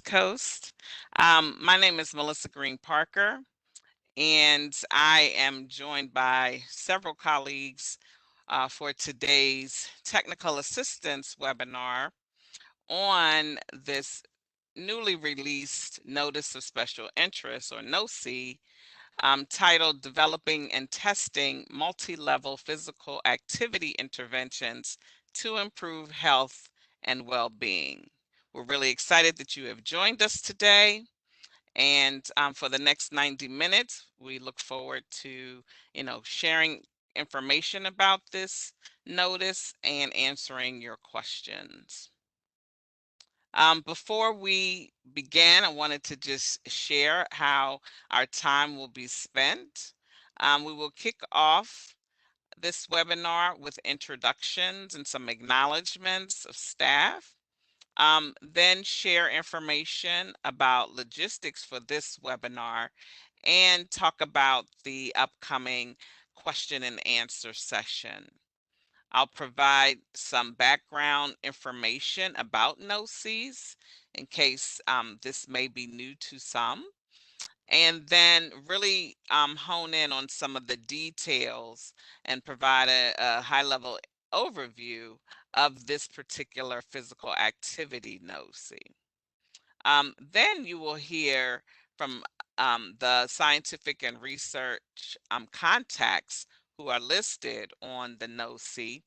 Coast. My name is Melissa Green Parker, and I am joined by several colleagues for today's technical assistance webinar on this newly released Notice of Special Interest, or NOSI, titled Developing and Testing Multi-Level Physical Activity Interventions to Improve Health and Well-Being. We're really excited that you have joined us today. And for the next 90 minutes, we look forward to, sharing information about this notice and answering your questions. Before we begin, I wanted to just share how our time will be spent. We will kick off this webinar with introductions and some acknowledgments of staff. Then share information about logistics for this webinar and talk about the upcoming question and answer session. I'll provide some background information about NOSIs in case this may be new to some, and then really hone in on some of the details and provide a high-level overview of this particular physical activity NOSI. Then you will hear from the scientific and research contacts who are listed on the NOSI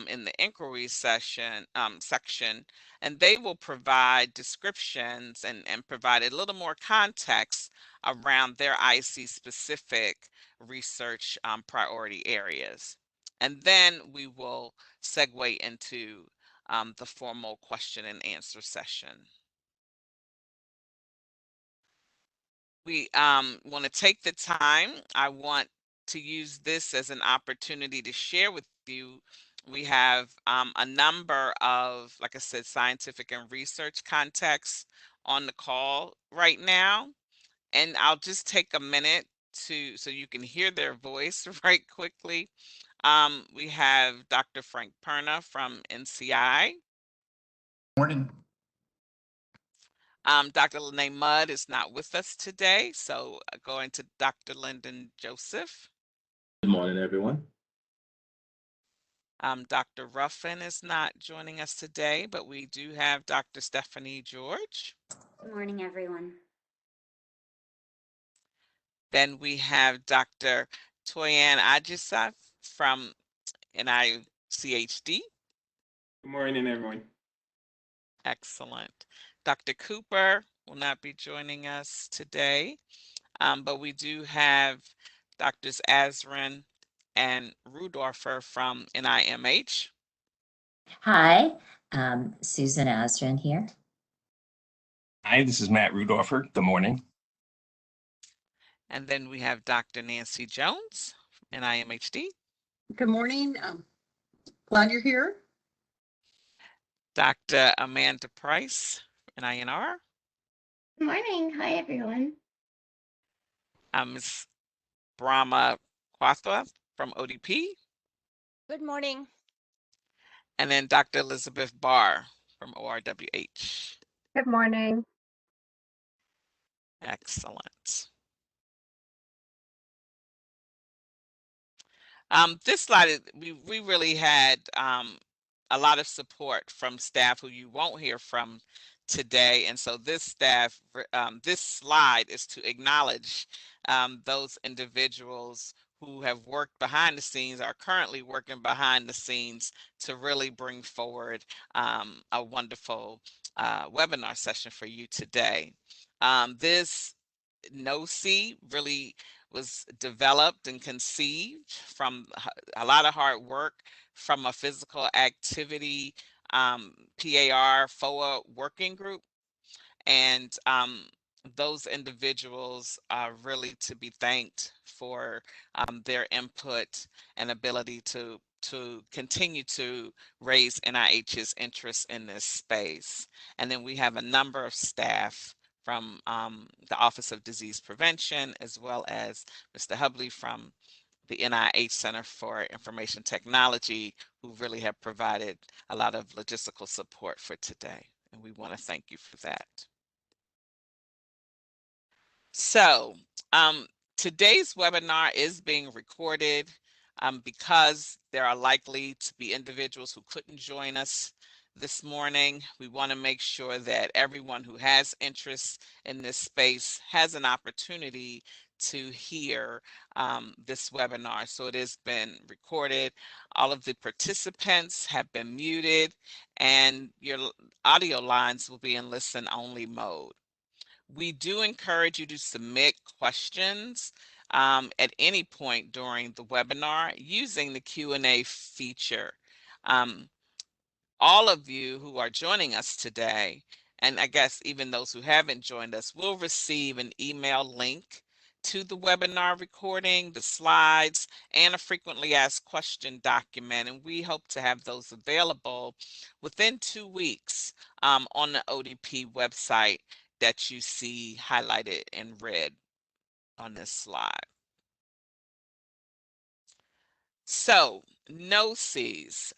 in the inquiry section, and they will provide descriptions and provide a little more context around their IC specific research priority areas. And then we will segue into the formal question and answer session. We want to take the time. I want to use this as an opportunity to share with you. We have a number of, like I said, scientific and research contexts on the call right now. And I'll just take a minute so you can hear their voice right quickly. We have Dr. Frank Perna from NCI. Morning. Dr. Lene Mudd is not with us today, so going to Dr. Lyndon Joseph. Good morning, everyone. Dr. Ruffin is not joining us today, but we do have Dr. Stephanie George. Good morning, everyone. Then we have Dr. Toyan Ajisaf from NICHD. Good morning, everyone. Excellent. Dr. Cooper will not be joining us today, but we do have Drs. Azrin and Rudorfer from NIMH. Hi, Susan Azrin here. Hi, this is Matt Rudorfer. Good morning. And then we have Dr. Nancy Jones from NIMHD. Good morning. Glad you're here. Dr. Amanda Price, NINR. Good morning. Hi, everyone. Ms. Brahma Quathwa from ODP. Good morning. And then Dr. Elizabeth Barr from ORWH. Good morning. Excellent. This slide, we really had a lot of support from staff who you won't hear from today. And so this slide is to acknowledge those individuals who have worked behind the scenes, are currently working behind the scenes to really bring forward a wonderful webinar session for you today. This NOSI really was developed and conceived from a lot of hard work from a physical activity PAR FOA working group. And those individuals are really to be thanked for their input and ability to continue to raise NIH's interest in this space. And then we have a number of staff from the Office of Disease Prevention, as well as Mr. Hubley from the NIH Center for Information Technology, who really have provided a lot of logistical support for today. And we want to thank you for that. So today's webinar is being recorded because there are likely to be individuals who couldn't join us this morning. We want to make sure that everyone who has interest in this space has an opportunity to hear this webinar. So it has been recorded. All of the participants have been muted, and your audio lines will be in listen-only mode. We do encourage you to submit questions at any point during the webinar using the Q&A feature. All of you who are joining us today, and I guess even those who haven't joined us, will receive an email link to the webinar recording, the slides, and a frequently asked question document. And we hope to have those available within 2 weeks on the ODP website that you see highlighted in red on this slide. So, NOSIs.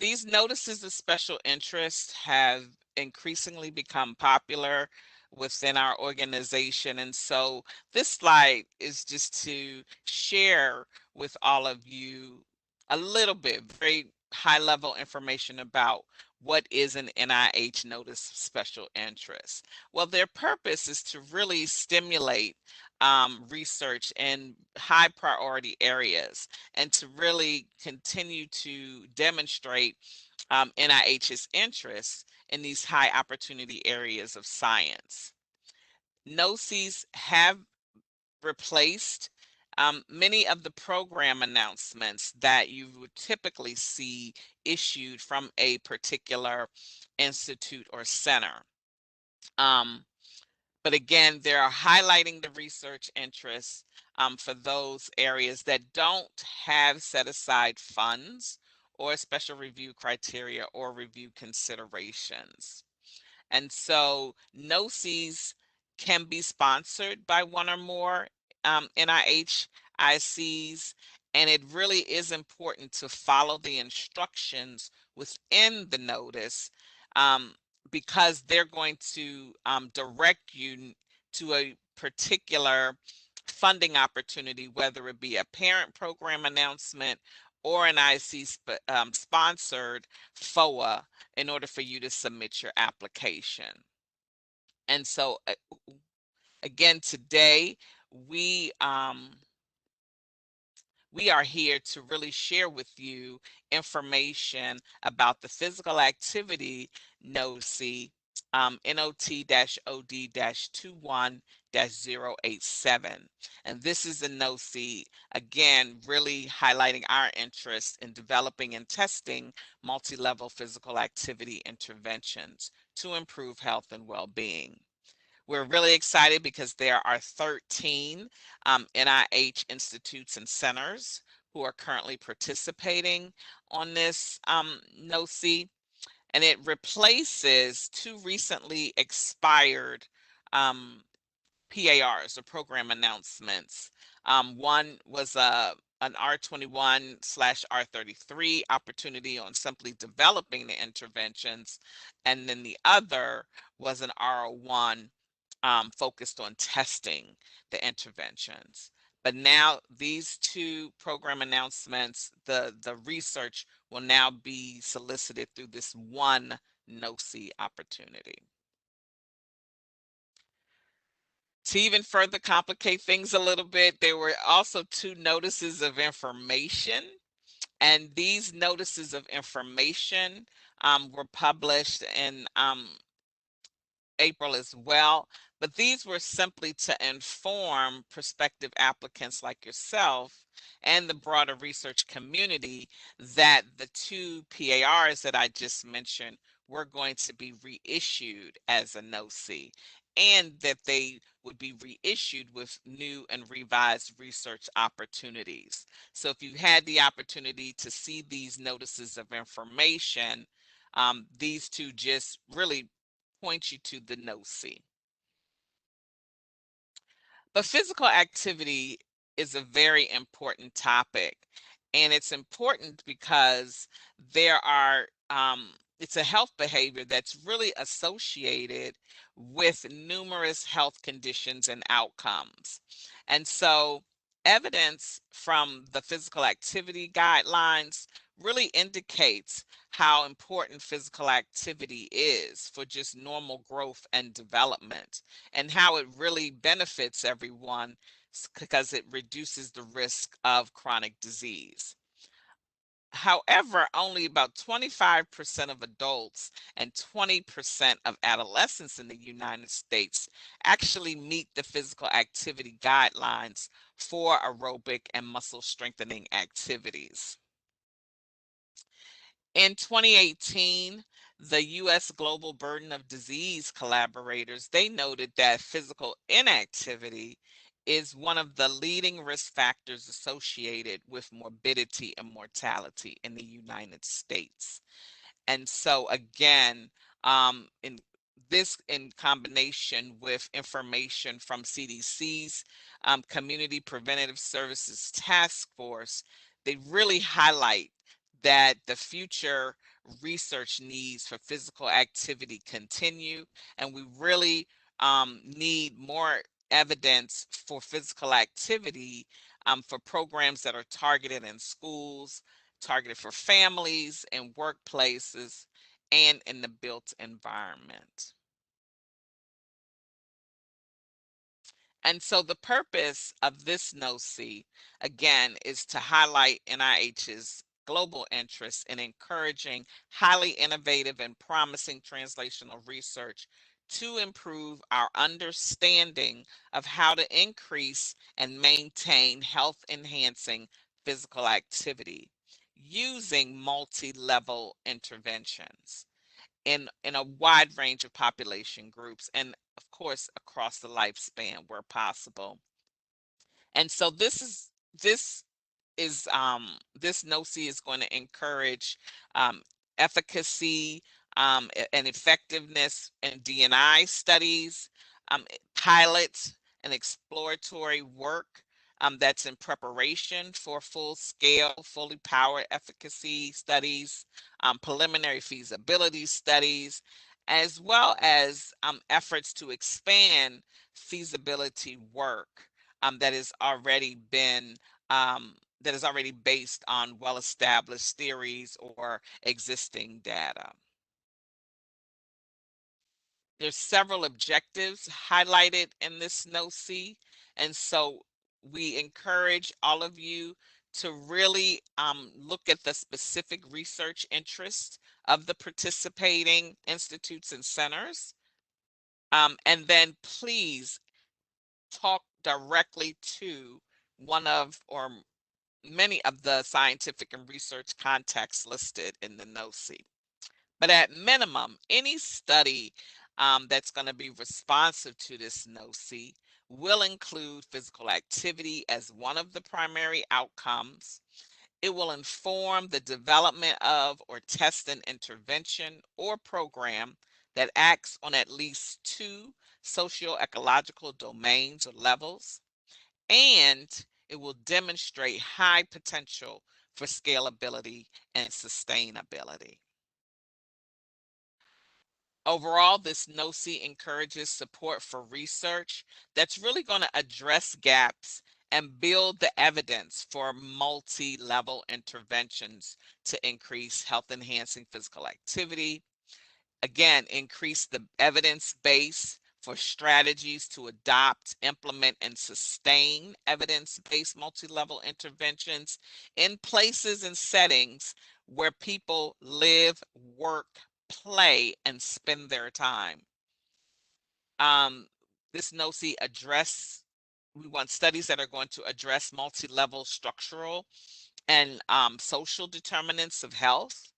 These notices of special interest have increasingly become popular within our organization. And so this slide is just to share with all of you a little bit, very high level information about what is an NIH notice of special interest. Well, their purpose is to really stimulate research in high priority areas and to really continue to demonstrate NIH's interest in these high opportunity areas of science. NOSIs have replaced many of the program announcements that you would typically see issued from a particular institute or center. But again, they're highlighting the research interests for those areas that don't have set aside funds or special review criteria or review considerations. And so NOSIs can be sponsored by one or more NIH ICs, and it really is important to follow the instructions within the notice because they're going to direct you to a particular funding opportunity, whether it be a parent program announcement or an IC sponsored FOA, in order for you to submit your application. And so again, today we are here to really share with you information about the physical activity NOSI NOT-OD-21-087. And this is a NOSI, again, really highlighting our interest in developing and testing multi-level physical activity interventions to improve health and well-being. We're really excited because there are 13 NIH institutes and centers who are currently participating on this NOSI, and it replaces 2 recently expired PARs, or program announcements. One was an R21/R33 opportunity on simply developing the interventions, and then the other was an R01 focused on testing the interventions. But now these 2 program announcements, the research will now be solicited through this one NOSI opportunity. To even further complicate things a little bit, there were also 2 notices of information, and these notices of information were published in April as well, but these were simply to inform prospective applicants like yourself and the broader research community that the 2 PARs that I just mentioned were going to be reissued as a NOSI, and that they would be reissued with new and revised research opportunities. So if you had the opportunity to see these notices of information, these 2 just really point you to the NOSI. But physical activity is a very important topic, and it's important because there are it's a health behavior that's really associated with numerous health conditions and outcomes. And so evidence from the physical activity guidelines really indicates how important physical activity is for just normal growth and development, and how it really benefits everyone because it reduces the risk of chronic disease. However, only about 25% of adults and 20% of adolescents in the United States actually meet the physical activity guidelines for aerobic and muscle strengthening activities. In 2018, the U.S. Global Burden of Disease collaborators, they noted that physical inactivity is one of the leading risk factors associated with morbidity and mortality in the United States. And so again, in combination with information from CDC's Community Preventative Services Task Force, they really highlight that the future research needs for physical activity continue, and we really need more evidence for physical activity for programs that are targeted in schools, targeted for families and workplaces, and in the built environment. And so the purpose of this NOSI, again, is to highlight NIH's global interest in encouraging highly innovative and promising translational research to improve our understanding of how to increase and maintain health-enhancing physical activity using multi-level interventions in a wide range of population groups, and of course across the lifespan where possible. And so this NOSI is going to encourage efficacy and effectiveness in D&I studies, pilot and exploratory work that's in preparation for full-scale, fully powered efficacy studies, preliminary feasibility studies, as well as efforts to expand feasibility work that has already been that is already based on well-established theories or existing data. There's several objectives highlighted in this NOSI, and so we encourage all of you to really look at the specific research interests of the participating institutes and centers, and then please talk directly to one of or many of the scientific and research contexts listed in the NOSI. But at minimum, any study that's going to be responsive to this NOSI will include physical activity as one of the primary outcomes. It will inform the development of or test an intervention or program that acts on at least 2 socio-ecological domains or levels, and it will demonstrate high potential for scalability and sustainability. Overall, this NOSI encourages support for research that's really going to address gaps and build the evidence for multi-level interventions to increase health-enhancing physical activity. Again, increase the evidence base for strategies to adopt, implement, and sustain evidence-based multi-level interventions in places and settings where people live, work, play, and spend their time. This NOSI we want studies that are going to address multi-level structural and social determinants of health,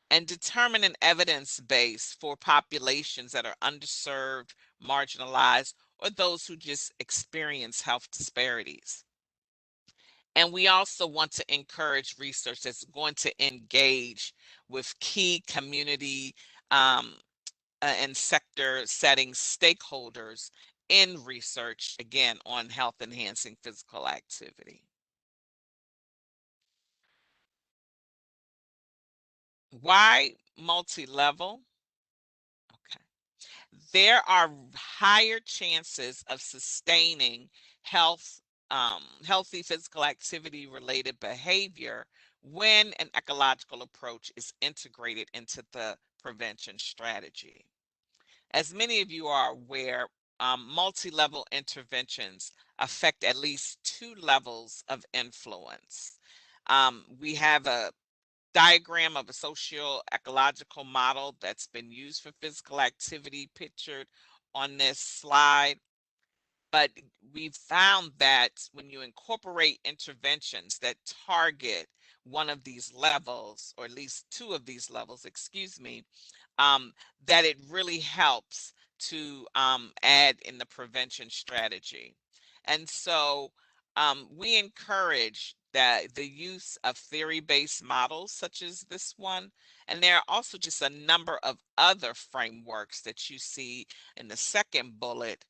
and determine an evidence base for populations that are underserved, marginalized, or those who just experience health disparities. And we also want to encourage research that's going to engage with key community and sector setting stakeholders in research, again, on health enhancing physical activity. Why multi-level, okay, there are higher chances of sustaining healthy physical activity related behavior when an ecological approach is integrated into the prevention strategy. As many of you are aware, multi-level interventions affect at least 2 levels of influence. We have a diagram of a socio-ecological model that's been used for physical activity pictured on this slide. But we've found that when you incorporate interventions that target one of these levels, or at least 2 of these levels, excuse me, that it really helps to add in the prevention strategy. And so we encourage that the use of theory-based models such as this one, and there are also just a number of other frameworks that you see in the second bullet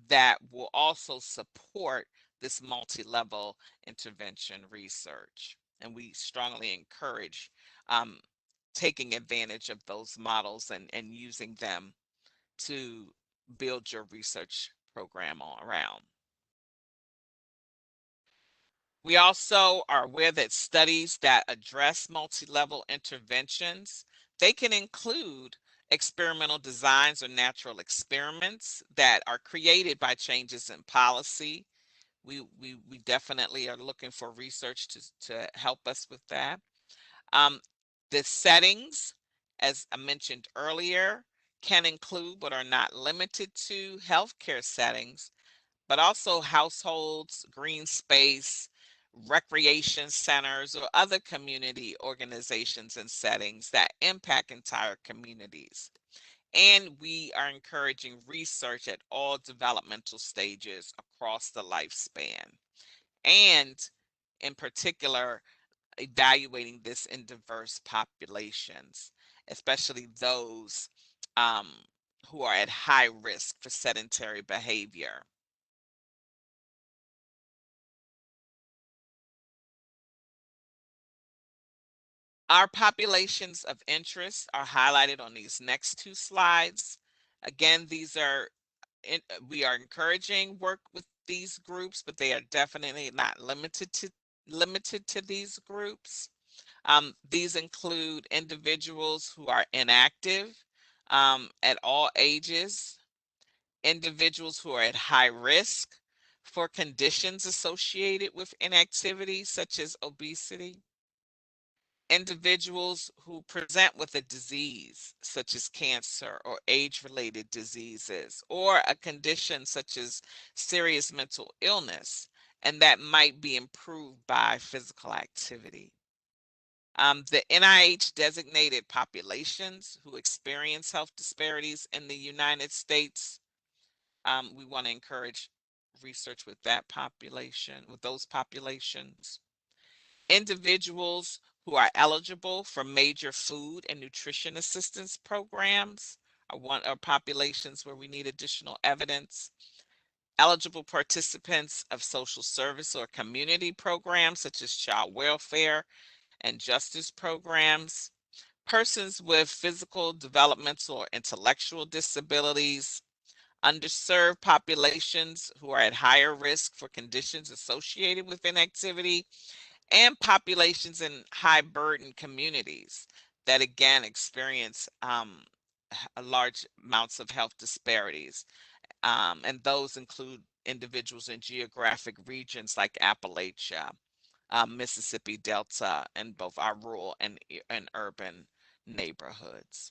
that will also support this multi-level intervention research. And we strongly encourage taking advantage of those models and using them to build your research program all around. We also are aware that studies that address multi-level interventions, they can include experimental designs or natural experiments that are created by changes in policy. We definitely are looking for research to help us with that. The settings, as I mentioned earlier, can include but are not limited to healthcare settings, but also households, green space, recreation centers, or other community organizations and settings that impact entire communities. And we are encouraging research at all developmental stages across the lifespan. And in particular, evaluating this in diverse populations, especially those who are at high risk for sedentary behavior. Our populations of interest are highlighted on these next 2 slides. Again, we are encouraging work with these groups, but they are definitely not limited to these groups. These include individuals who are inactive at all ages, individuals who are at high risk for conditions associated with inactivity, such as obesity, individuals who present with a disease, such as cancer or age-related diseases, or a condition such as serious mental illness, and that might be improved by physical activity. The NIH designated populations who experience health disparities in the United States, we want to encourage research with that population, with those populations. Individuals who are eligible for major food and nutrition assistance programs are populations where we need additional evidence. Eligible participants of social service or community programs such as child welfare and justice programs, persons with physical, developmental, or intellectual disabilities, underserved populations who are at higher risk for conditions associated with inactivity, and populations in high burden communities that again experience large amounts of health disparities. And those include individuals in geographic regions like Appalachia, Mississippi Delta, and both our rural and urban neighborhoods.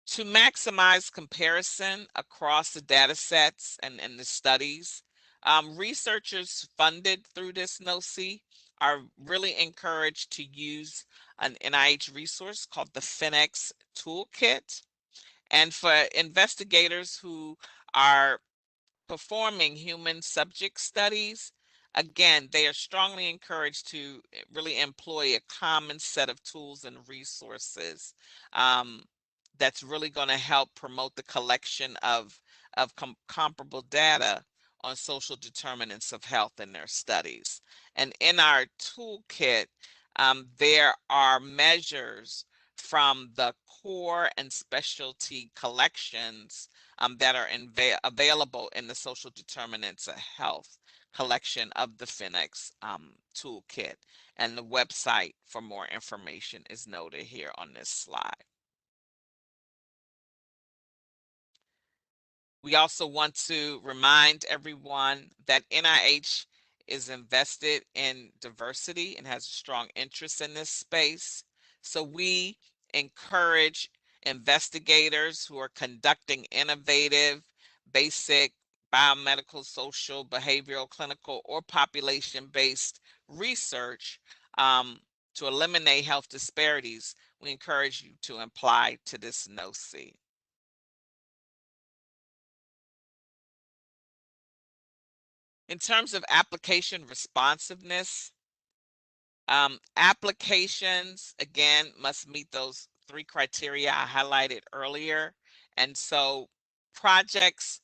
To maximize comparison across the data sets and the studies, researchers funded through this NOSI are really encouraged to use an NIH resource called the Fenex Toolkit. And for investigators who are performing human subject studies, again, they are strongly encouraged to really employ a common set of tools and resources that's really going to help promote the collection of comparable data on social determinants of health in their studies. And in our toolkit, There are measures from the core and specialty collections that are available in the social determinants of health collection of the Fenex Toolkit, and the website for more information is noted here on this slide. We also want to remind everyone that NIH is invested in diversity and has a strong interest in this space. So we encourage investigators who are conducting innovative, basic, biomedical, social, behavioral, clinical, or population-based research to eliminate health disparities. We encourage you to apply to this NOSI. In terms of application responsiveness, applications, again, must meet those 3 criteria I highlighted earlier. And so projects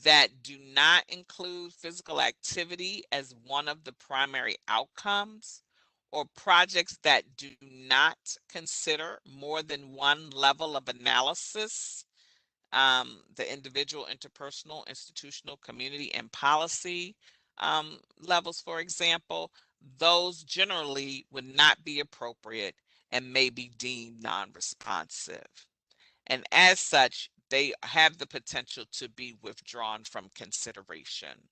that do not include physical activity as one of the primary outcomes, or projects that do not consider more than one level of analysis, the individual, interpersonal, institutional, community, and policy levels, for example, those generally would not be appropriate and may be deemed non-responsive. And as such, they have the potential to be withdrawn from consideration.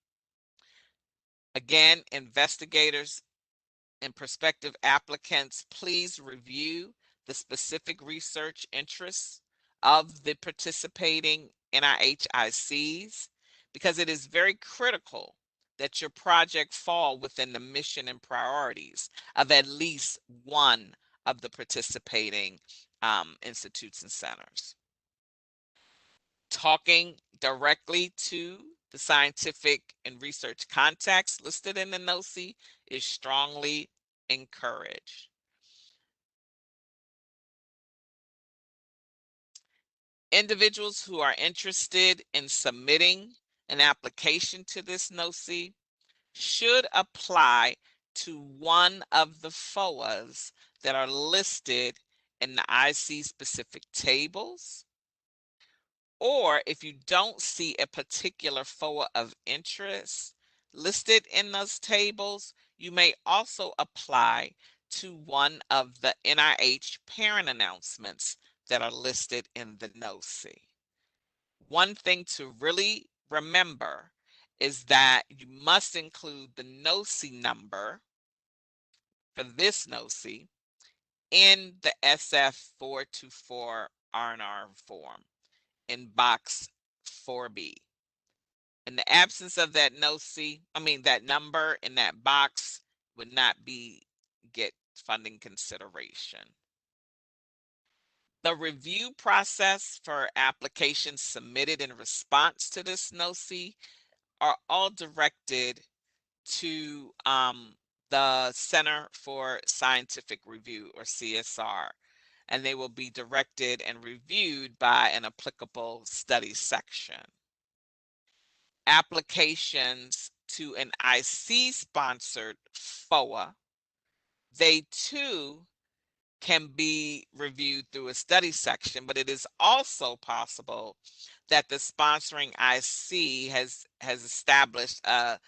Again, investigators and prospective applicants, please review the specific research interests of the participating NIHICs, because it is very critical that your project fall within the mission and priorities of at least one of the participating institutes and centers. Talking directly to the scientific and research contacts listed in the NOSI is strongly encouraged. Individuals who are interested in submitting an application to this NOSI should apply to one of the FOAs that are listed in the IC specific tables. Or if you don't see a particular FOA of interest listed in those tables, you may also apply to one of the NIH parent announcements that are listed in the NOSI. One thing to really remember is that you must include the NOSI number for this NOSI in the SF424 R&R form in box 4B. In the absence of that NOSI, that number in that box would not get funding consideration. The review process for applications submitted in response to this NOSI are all directed to the Center for Scientific Review, or CSR, and they will be directed and reviewed by an applicable study section. Applications to an IC-sponsored FOA, they too can be reviewed through a study section, but it is also possible that the sponsoring IC has established a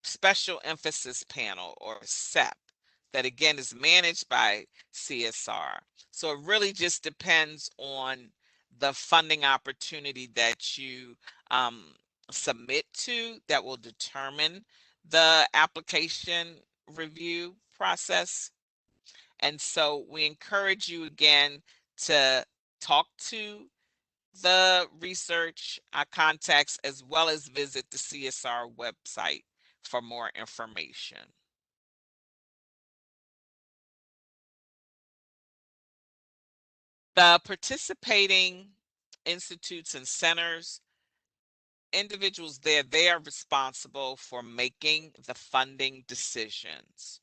special emphasis panel, or SEP, that again is managed by CSR. So it really just depends on the funding opportunity that you submit to that will determine the application review process. And so we encourage you again to talk to the research contacts, as well as visit the CSR website for more information. The participating institutes and centers, individuals there, they are responsible for making the funding decisions.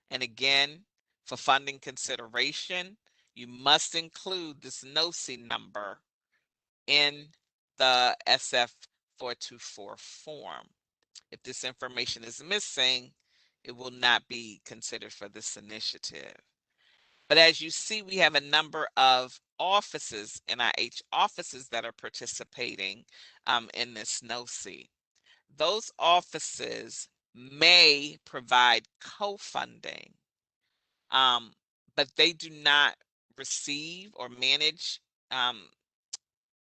And again, for funding consideration, you must include this NOSI number in the SF424 form. If this information is missing, it will not be considered for this initiative. But as you see, we have a number of offices, NIH offices, that are participating in this NOSI. Those offices may provide co-funding, but they do not receive or manage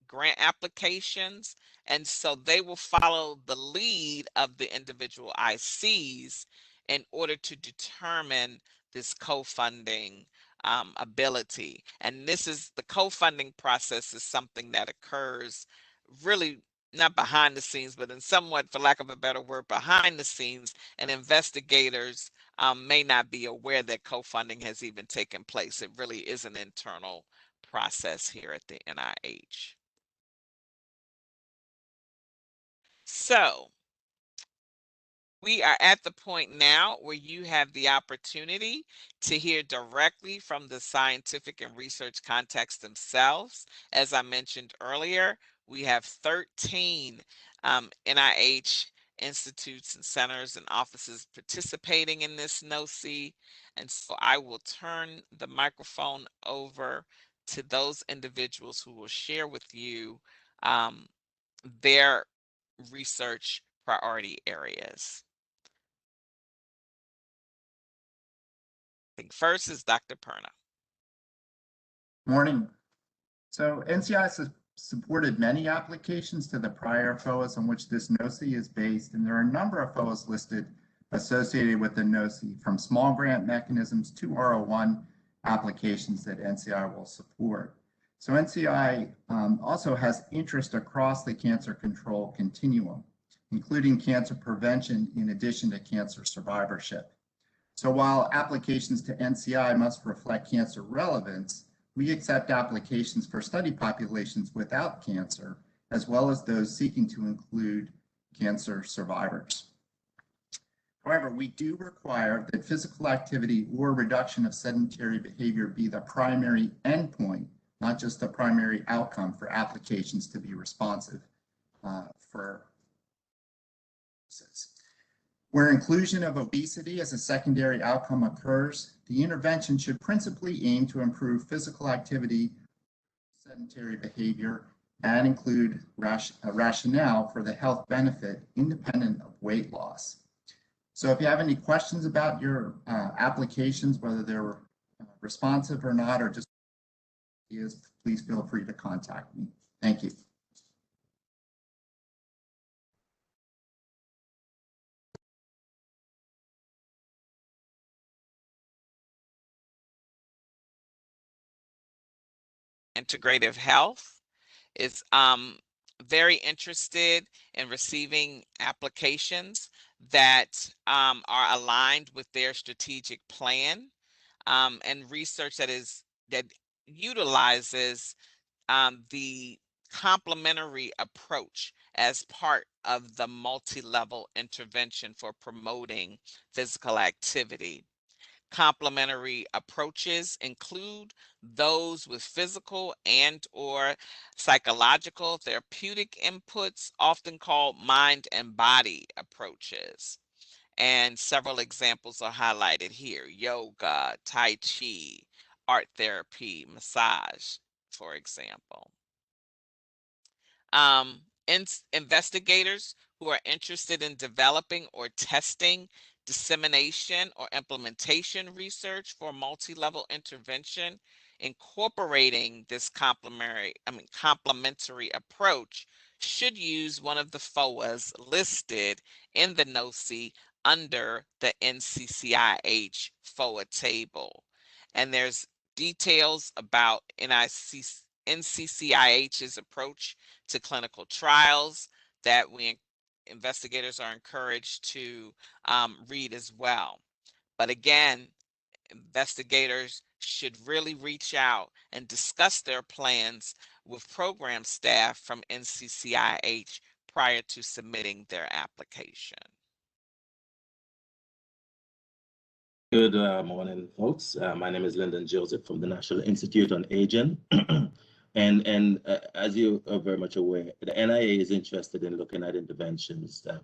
grant applications, and so they will follow the lead of the individual ICs in order to determine this co-funding ability. And this is the co-funding process is something that occurs really not behind the scenes, but in somewhat, for lack of a better word, behind the scenes, and investigators may not be aware that co-funding has even taken place. It really is an internal process here at the NIH. So we are at the point now where you have the opportunity to hear directly from the scientific and research contacts themselves. As I mentioned earlier, we have 13 NIH institutes and centers and offices participating in this NOSI. And so I will turn the microphone over to those individuals who will share with you their research priority areas. I think first is Dr. Perna. Morning. So NCI supported many applications to the prior FOAs on which this NOSI is based, and there are a number of FOAs listed associated with the NOSI, from small grant mechanisms to R01 applications that NCI will support. So NCI also has interest across the cancer control continuum, including cancer prevention in addition to cancer survivorship. So while applications to NCI must reflect cancer relevance, we accept applications for study populations without cancer, as well as those seeking to include cancer survivors. However, we do require that physical activity or reduction of sedentary behavior be the primary endpoint, not just the primary outcome, for applications to be responsive for this. Where inclusion of obesity as a secondary outcome occurs, the intervention should principally aim to improve physical activity, sedentary behavior, and include a rationale for the health benefit independent of weight loss. So if you have any questions about your applications, whether they're responsive or not, or just ideas, please feel free to contact me. Thank you. Integrative Health is very interested in receiving applications that are aligned with their strategic plan, and research that utilizes the complementary approach as part of the multi-level intervention for promoting physical activity. Complementary approaches include those with physical and/or psychological therapeutic inputs, often called mind and body approaches. And several examples are highlighted here: yoga, tai chi, art therapy, massage, for example. Investigators who are interested in developing or testing dissemination or implementation research for multi-level intervention, incorporating this complementary approach, should use one of the FOAs listed in the NOSI under the NCCIH FOA table. And there's details about NCCIH's approach to clinical trials that investigators are encouraged to read as well. But again, investigators should really reach out and discuss their plans with program staff from NCCIH prior to submitting their application. Good morning, folks. My name is Lyndon Joseph from the National Institute on Aging. And as you are very much aware, the NIA is interested in looking at interventions that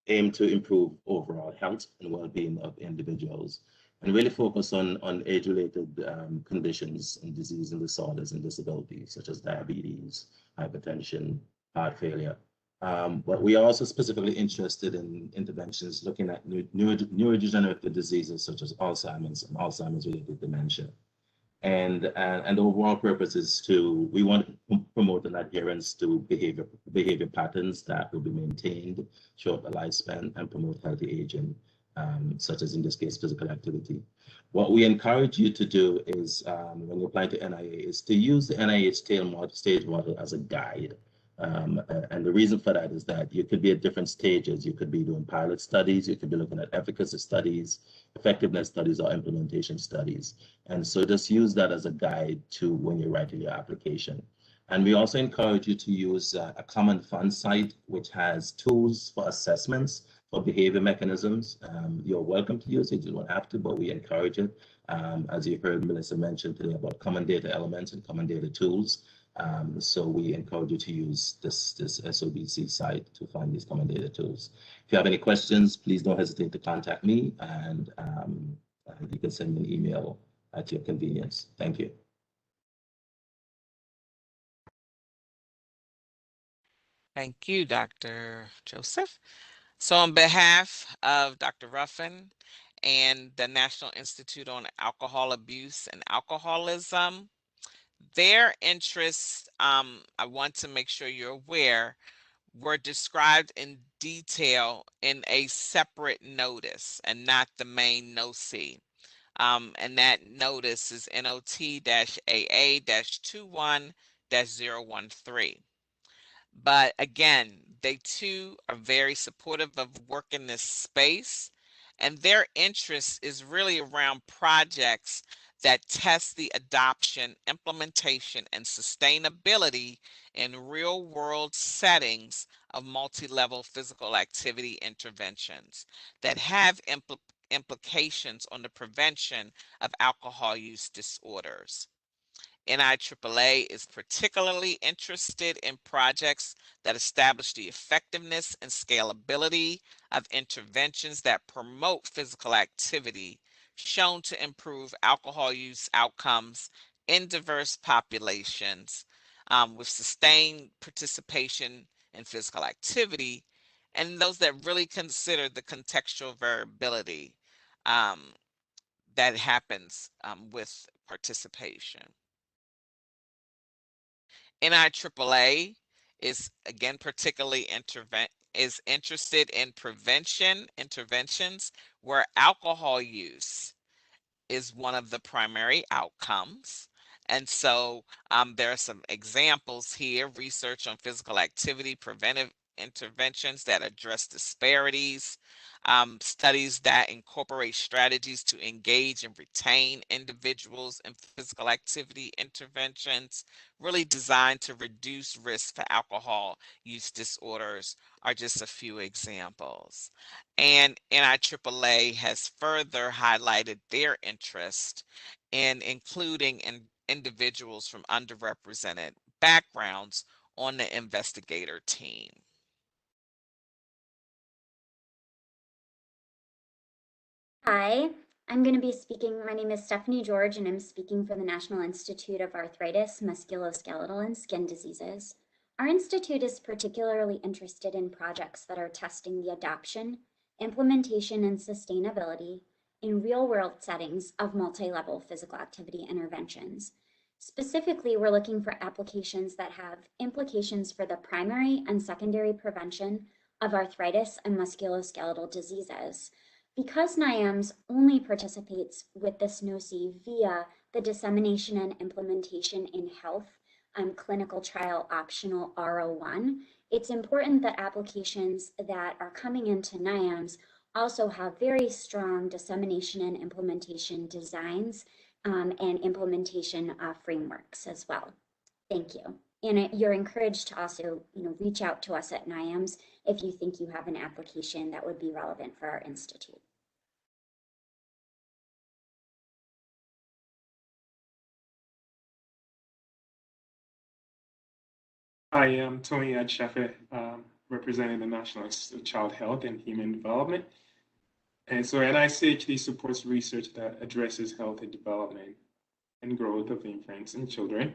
aim to improve overall health and well-being of individuals. and really focus on age-related conditions and disease and disorders and disabilities, such as diabetes, hypertension, heart failure. But we are also specifically interested in interventions looking at neurodegenerative diseases such as Alzheimer's and Alzheimer's-related dementia. And the overall purpose is we want to promote an adherence to behavior patterns that will be maintained throughout the lifespan and promote healthy aging, such as in this case, physical activity. What we encourage you to do is, when you apply to NIH, is to use the NIH stage model as a guide. And the reason for that is that you could be at different stages. You could be doing pilot studies, you could be looking at efficacy studies, effectiveness studies, or implementation studies. And so just use that as a guide to when you're writing your application. And we also encourage you to use a common fund site, which has tools for assessments for behavior mechanisms. You're welcome to use it, you don't have to, but we encourage it. As you heard Melissa mention today about common data elements and common data tools. So we encourage you to use this SOBC site to find these common data tools. If you have any questions, please don't hesitate to contact me, and you can send me an email at your convenience. Thank you. Thank you, Dr. Joseph. So on behalf of Dr. Ruffin and the National Institute on Alcohol Abuse and Alcoholism, their interests, I want to make sure you're aware, were described in detail in a separate notice and not the main NOSI. And that notice is NOT-AA-21-013. But again, they too are very supportive of work in this space, and their interest is really around projects that test the adoption, implementation, and sustainability in real-world settings of multi-level physical activity interventions that have implications on the prevention of alcohol use disorders. NIAAA is particularly interested in projects that establish the effectiveness and scalability of interventions that promote physical activity shown to improve alcohol use outcomes in diverse populations with sustained participation in physical activity, and those that really consider the contextual variability that happens with participation. NIAAA is again particularly interested in interventions where alcohol use is one of the primary outcomes. And so there are some examples here: research on physical activity, preventive interventions that address disparities, studies that incorporate strategies to engage and retain individuals in physical activity interventions, really designed to reduce risk for alcohol use disorders, are just a few examples. And NIAAA has further highlighted their interest in including individuals from underrepresented backgrounds on the investigator team. Hi, I'm going to be speaking. My name is Stephanie George, and I'm speaking for the National Institute of Arthritis, Musculoskeletal, and Skin Diseases. Our institute is particularly interested in projects that are testing the adoption, implementation, and sustainability in real-world settings of multi-level physical activity interventions. Specifically, we're looking for applications that have implications for the primary and secondary prevention of arthritis and musculoskeletal diseases. Because NIMH only participates with this NOSI via the dissemination and implementation in health clinical trial optional R01, it's important that applications that are coming into NIMH also have very strong dissemination and implementation designs and implementation frameworks as well. Thank you. And you're encouraged to also, reach out to us at NIMH if you think you have an application that would be relevant for our institute. I am Tony Adshefe, representing the National Institute of Child Health and Human Development. And so NICHD supports research that addresses healthy development and growth of infants and children,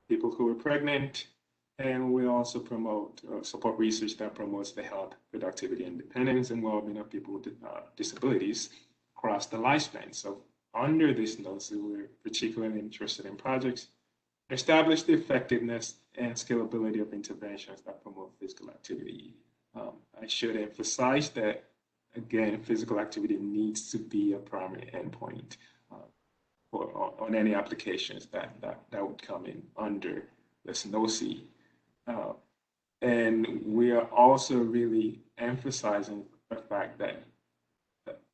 people who are pregnant, and we also promote support research that promotes the health, productivity, independence, and well-being of people with disabilities across the lifespan. So under this NOSI, we're particularly interested in projects that establish the effectiveness and scalability of interventions that promote physical activity. I should emphasize that, again, physical activity needs to be a primary endpoint on any applications that would come in under this NOSI. And we are also really emphasizing the fact that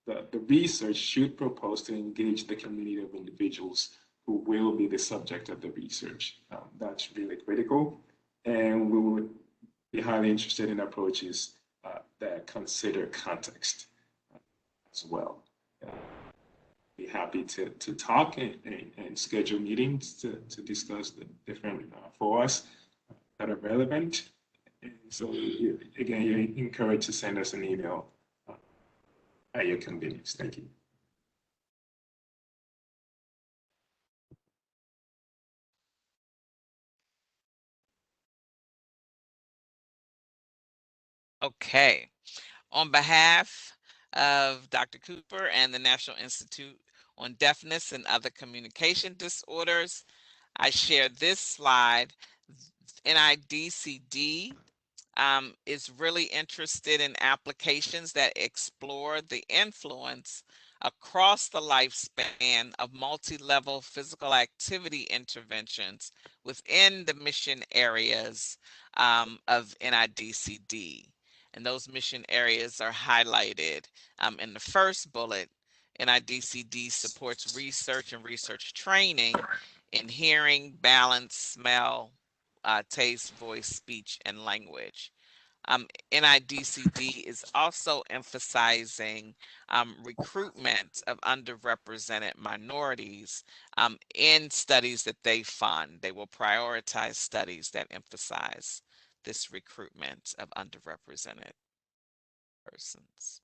the research should propose to engage the community of individuals who will be the subject of the research. That's really critical. And we would be highly interested in approaches that consider context as well. Be happy to talk and schedule meetings to discuss the different for us that are relevant. And so again, you're encouraged to send us an email at your convenience. Thank you. Okay. On behalf of Dr. Cooper and the National Institute on Deafness and Other Communication Disorders, I share this slide. NIDCD is really interested in applications that explore the influence across the lifespan of multi-level physical activity interventions within the mission areas of NIDCD. And those mission areas are highlighted in the first bullet. NIDCD supports research and research training in hearing, balance, smell, taste, voice, speech, and language. NIDCD is also emphasizing recruitment of underrepresented minorities in studies that they fund. They will prioritize studies that emphasize this recruitment of underrepresented persons.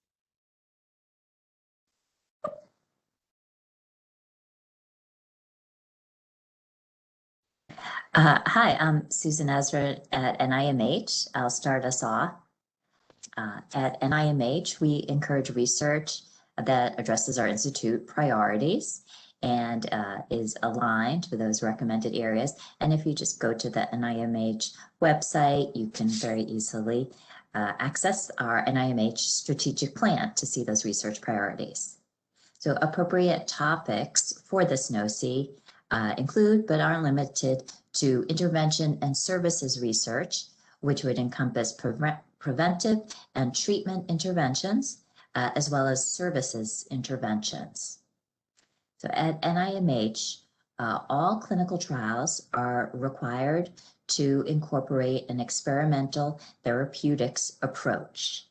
Hi, I'm Susan Ezra at NIMH. I'll start us off. At NIMH, we encourage research that addresses our institute priorities and is aligned with those recommended areas. And if you just go to the NIMH website, you can very easily access our NIMH strategic plan to see those research priorities. So appropriate topics for this NOSI include, but aren't limited to, intervention and services research, which would encompass preventive and treatment interventions, as well as services interventions. So at NIMH, all clinical trials are required to incorporate an experimental therapeutics approach.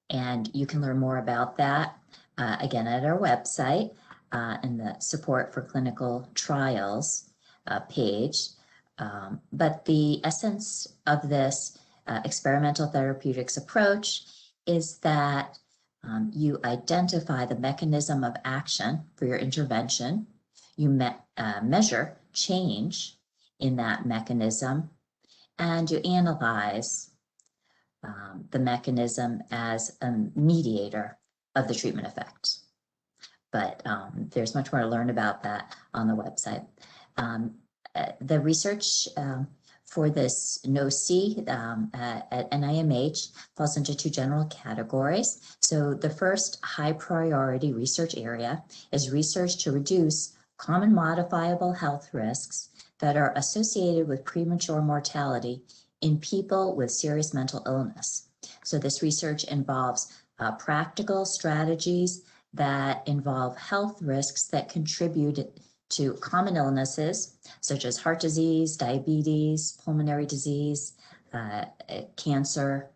And you can learn more about that, again, at our website in the support for clinical trials page. But the essence of this experimental therapeutics approach is that you identify the mechanism of action for your intervention, you measure change in that mechanism, and you analyze the mechanism as a mediator of the treatment effect. But there's much more to learn about that on the website. The research for this NOSI at NIMH falls into two general categories. So the first high priority research area is research to reduce common modifiable health risks that are associated with premature mortality in people with serious mental illness. So this research involves practical strategies that involve health risks that contribute to common illnesses such as heart disease, diabetes, pulmonary disease, cancer,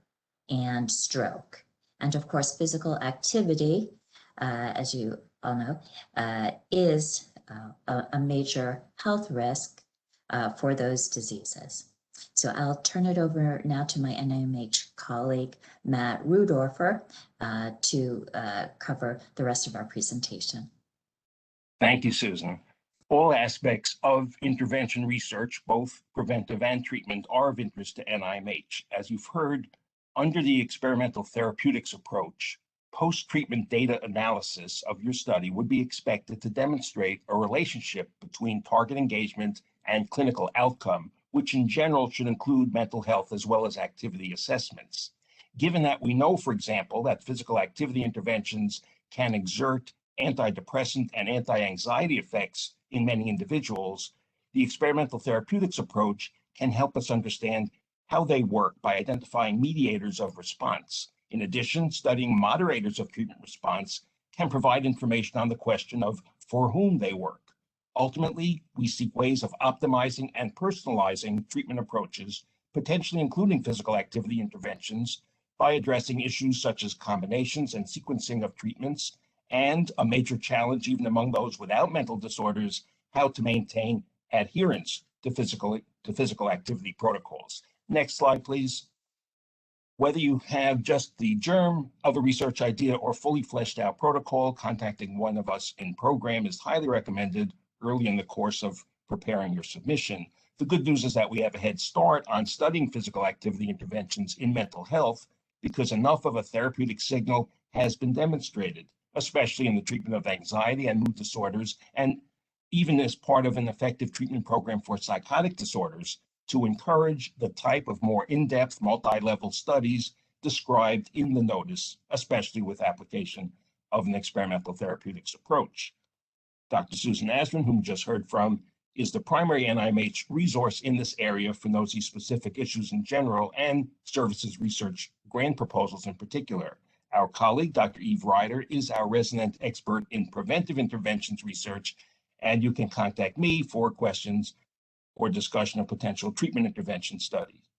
and stroke. And of course, physical activity, as you all know, is a major health risk for those diseases. So I'll turn it over now to my NIMH colleague, Matt Rudorfer, to cover the rest of our presentation. Thank you, Susan. All aspects of intervention research, both preventive and treatment, are of interest to NIMH. As you've heard, under the experimental therapeutics approach, post-treatment data analysis of your study would be expected to demonstrate a relationship between target engagement and clinical outcome, which in general should include mental health as well as activity assessments. Given that we know, for example, that physical activity interventions can exert antidepressant and anti-anxiety effects in many individuals, the experimental therapeutics approach can help us understand how they work by identifying mediators of response. In addition, studying moderators of treatment response can provide information on the question of for whom they work. Ultimately, we seek ways of optimizing and personalizing treatment approaches, potentially including physical activity interventions, by addressing issues such as combinations and sequencing of treatments, and a major challenge even among those without mental disorders, how to maintain adherence to physical activity protocols. Next slide, please. Whether you have just the germ of a research idea or fully fleshed out protocol, contacting one of us in program is highly recommended early in the course of preparing your submission. The good news is that we have a head start on studying physical activity interventions in mental health because enough of a therapeutic signal has been demonstrated, especially in the treatment of anxiety and mood disorders, and even as part of an effective treatment program for psychotic disorders, to encourage the type of more in-depth multi-level studies described in the notice, especially with application of an experimental therapeutics approach. Dr. Susan Asman, whom we just heard from, is the primary NIMH resource in this area for NOSI-specific issues in general and services research grant proposals in particular. Our colleague, Dr. Eve Ryder, is our resident expert in preventive interventions research, and you can contact me for questions or discussion of potential treatment intervention studies.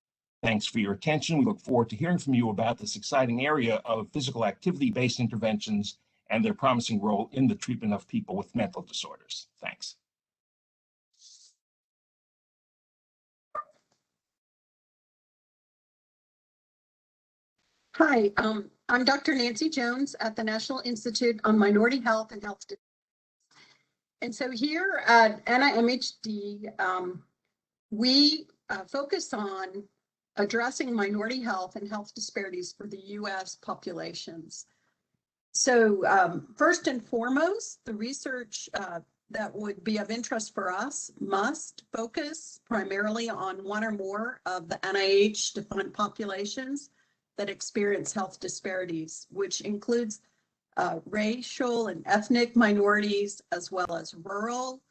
Thanks for your attention. We look forward to hearing from you about this exciting area of physical activity-based interventions and their promising role in the treatment of people with mental disorders. Thanks. Hi, I'm Dr. Nancy Jones at the National Institute on Minority Health and Health. And so here at NIMHD, we focus on addressing minority health and health disparities for the U.S. populations. So first and foremost, the research that would be of interest for us must focus primarily on one or more of the NIH-defined populations that experience health disparities, which includes racial and ethnic minorities, as well as rural,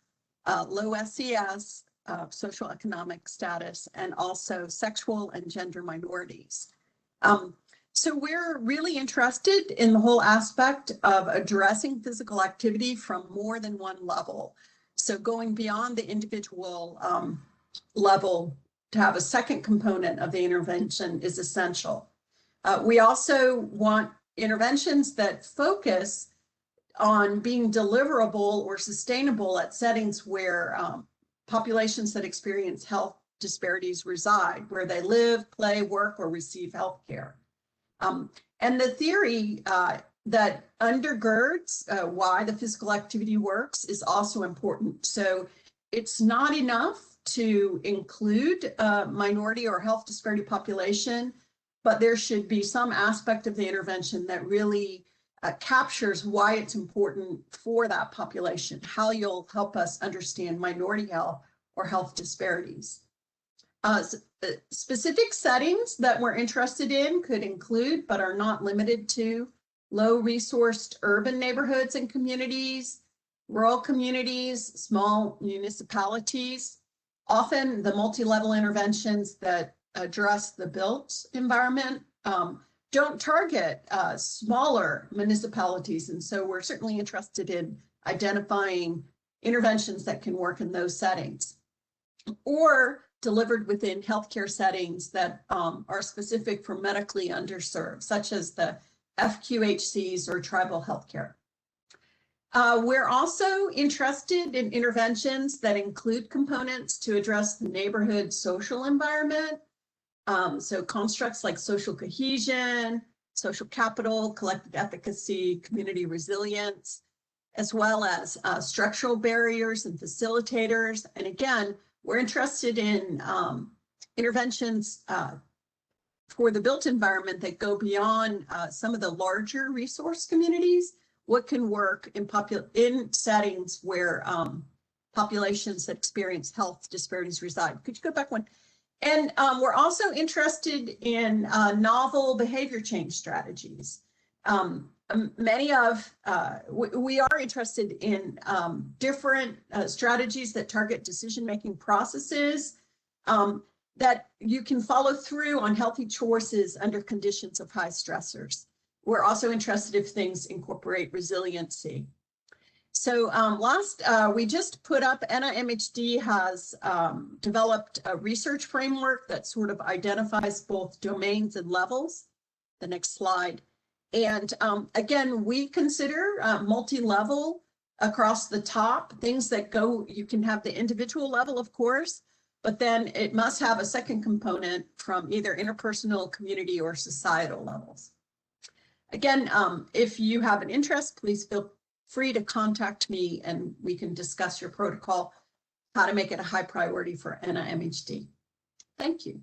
low SES, socioeconomic status, and also sexual and gender minorities. So we're really interested in the whole aspect of addressing physical activity from more than one level. So going beyond the individual level to have a second component of the intervention is essential. We also want interventions that focus on being deliverable or sustainable at settings where populations that experience health disparities reside, where they live, play, work, or receive health care. And the theory that undergirds why the physical activity works is also important. So it's not enough to include a minority or health disparity population, but there should be some aspect of the intervention that really captures why it's important for that population, how you'll help us understand minority health or health disparities. Specific settings that we're interested in could include, but are not limited to, low-resourced urban neighborhoods and communities, rural communities, small municipalities. Often the multi-level interventions that address the built environment don't target smaller municipalities. And so we're certainly interested in identifying interventions that can work in those settings, or delivered within healthcare settings that are specific for medically underserved, such as the FQHCs or tribal healthcare. We're also interested in interventions that include components to address the neighborhood social environment. So constructs like social cohesion, social capital, collective efficacy, community resilience, as well as structural barriers and facilitators. And again, we're interested in interventions for the built environment that go beyond some of the larger resource communities. What can work in settings where populations that experience health disparities reside? Could you go back one? And we're also interested in novel behavior change strategies. We are interested in different strategies that target decision-making processes that you can follow through on healthy choices under conditions of high stressors. We're also interested if things incorporate resiliency. So we just put up, NIMHD has developed a research framework that sort of identifies both domains and levels. The next slide. And again, we consider multi-level across the top, things that go, you can have the individual level, of course, but then it must have a second component from either interpersonal, community, or societal levels. Again, if you have an interest, please feel free to contact me and we can discuss your protocol, how to make it a high priority for NIMHD. Thank you.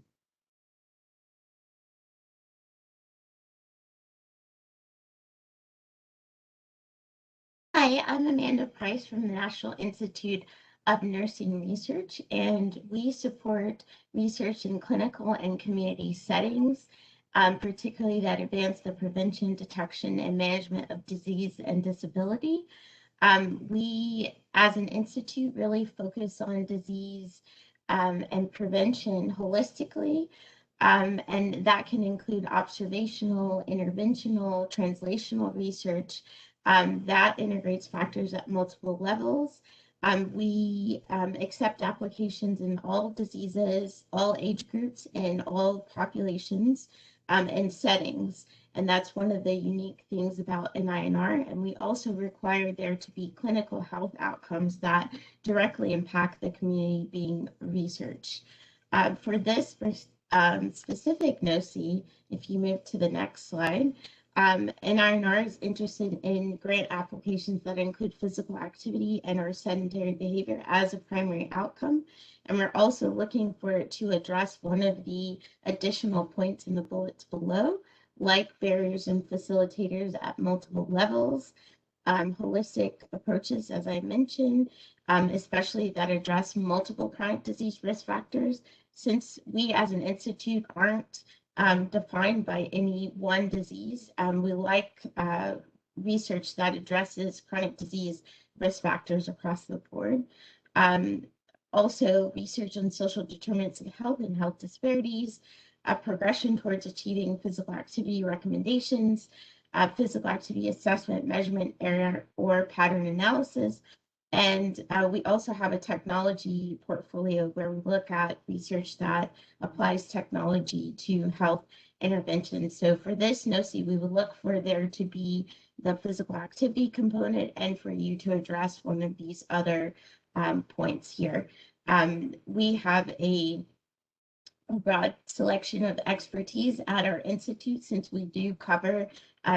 Hi, I'm Amanda Price from the National Institute of Nursing Research, and we support research in clinical and community settings, particularly that advance the prevention, detection, and management of disease and disability. We, as an institute, really focus on disease and prevention holistically, and that can include observational, interventional, translational research that integrates factors at multiple levels. We accept applications in all diseases, all age groups, and all populations and settings. And that's one of the unique things about NINR. And we also require there to be clinical health outcomes that directly impact the community being researched. For this specific NOSI, if you move to the next slide, NINR is interested in grant applications that include physical activity and or sedentary behavior as a primary outcome. And we're also looking for it to address one of the additional points in the bullets below, like barriers and facilitators at multiple levels, holistic approaches, as I mentioned, especially that address multiple chronic disease risk factors. Since we as an institute aren't defined by any one disease, we like research that addresses chronic disease risk factors across the board. Also, research on social determinants of health and health disparities, progression towards achieving physical activity recommendations, physical activity assessment, measurement, error, or pattern analysis. And we also have a technology portfolio where we look at research that applies technology to health intervention. So for this NOSI, we would look for there to be the physical activity component and for you to address one of these other points here. We have a broad selection of expertise at our institute since we do cover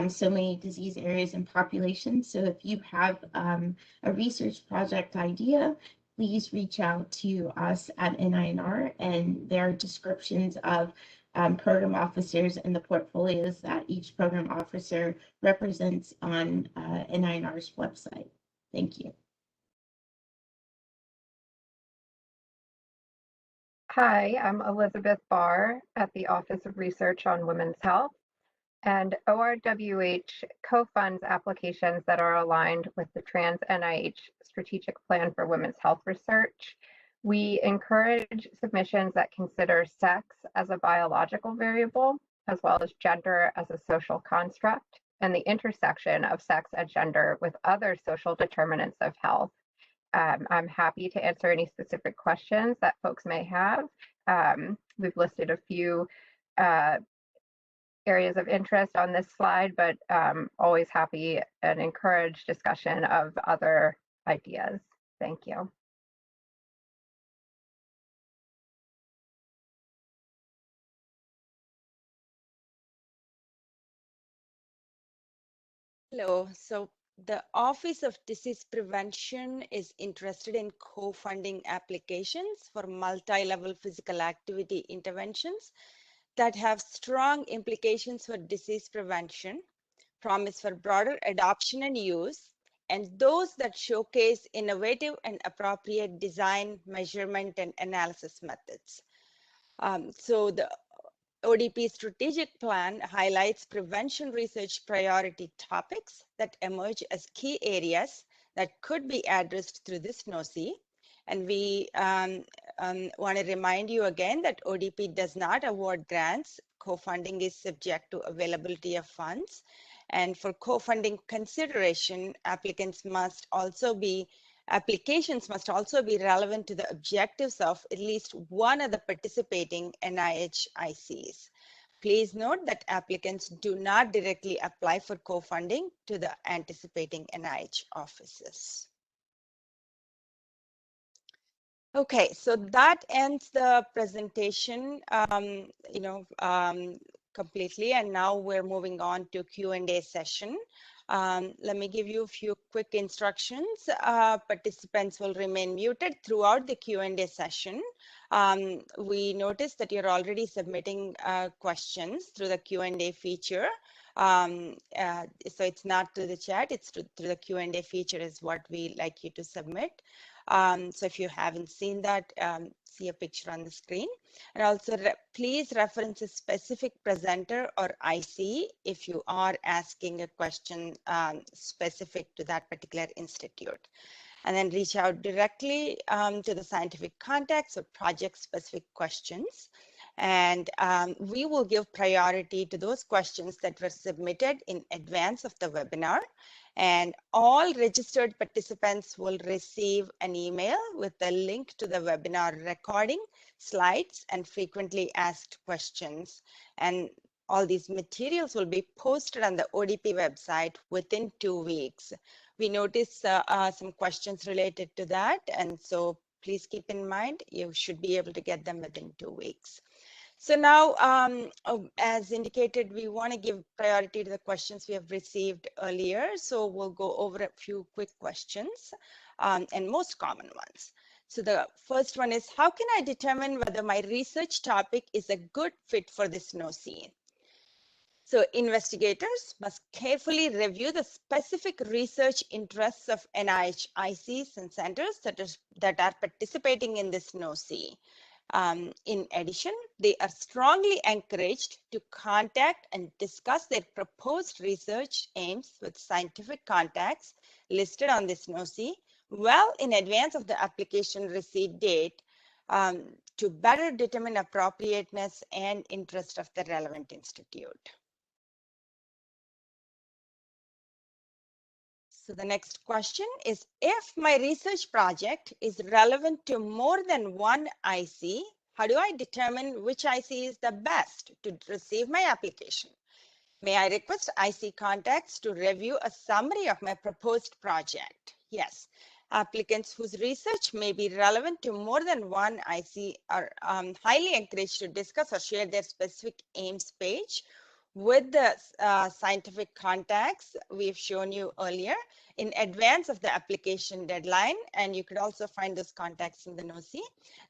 so many disease areas and populations. So if you have a research project idea, please reach out to us at NINR, and there are descriptions of program officers and the portfolios that each program officer represents on NINR's website. Thank you. Hi, I'm Elizabeth Barr at the Office of Research on Women's Health, and ORWH co-funds applications that are aligned with the trans-NIH Strategic Plan for Women's Health Research. We encourage submissions that consider sex as a biological variable, as well as gender as a social construct, and the intersection of sex and gender with other social determinants of health. I'm happy to answer any specific questions that folks may have. We've listed a few areas of interest on this slide, but always happy and encourage discussion of other ideas. Thank you. Hello. So the Office of Disease Prevention is interested in co-funding applications for multi-level physical activity interventions that have strong implications for disease prevention, promise for broader adoption and use, and those that showcase innovative and appropriate design, measurement, and analysis methods. So the ODP strategic plan highlights prevention research priority topics that emerge as key areas that could be addressed through this NOSI. And we want to remind you again that ODP does not award grants. Co-funding is subject to availability of funds. And for co-funding consideration, applications must also be relevant to the objectives of at least one of the participating NIH ICs. Please note that applicants do not directly apply for co-funding to the anticipating NIH offices. Okay, so that ends the presentation, completely, and now we're moving on to Q&A session. Let me give you a few quick instructions. Participants will remain muted throughout the Q&A session. We noticed that you're already submitting questions through the Q&A feature. So it's not through the chat, it's through the Q&A feature is what we like you to submit. So if you haven't seen that, see a picture on the screen. And also please reference a specific presenter or IC if you are asking a question specific to that particular institute. And then reach out directly to the scientific contacts or project-specific questions. And we will give priority to those questions that were submitted in advance of the webinar. And all registered participants will receive an email with a link to the webinar recording, slides, and frequently asked questions. And all these materials will be posted on the ODP website within 2 weeks. We noticed some questions related to that, and so please keep in mind you should be able to get them within 2 weeks. So now, as indicated, we want to give priority to the questions we have received earlier. So we'll go over a few quick questions and most common ones. So the first one is, how can I determine whether my research topic is a good fit for this NOSI? So investigators must carefully review the specific research interests of NIH ICs and centers that are participating in this NOSI. In addition, they are strongly encouraged to contact and discuss their proposed research aims with scientific contacts listed on this NOSI well in advance of the application receipt date to better determine appropriateness and interest of the relevant institute. So the next question is, if my research project is relevant to more than one IC, how do I determine which IC is the best to receive my application? May I request IC contacts to review a summary of my proposed project? Yes. Applicants whose research may be relevant to more than one IC are highly encouraged to discuss or share their specific aims page with the scientific contacts we've shown you earlier in advance of the application deadline, and you could also find those contacts in the NOSI.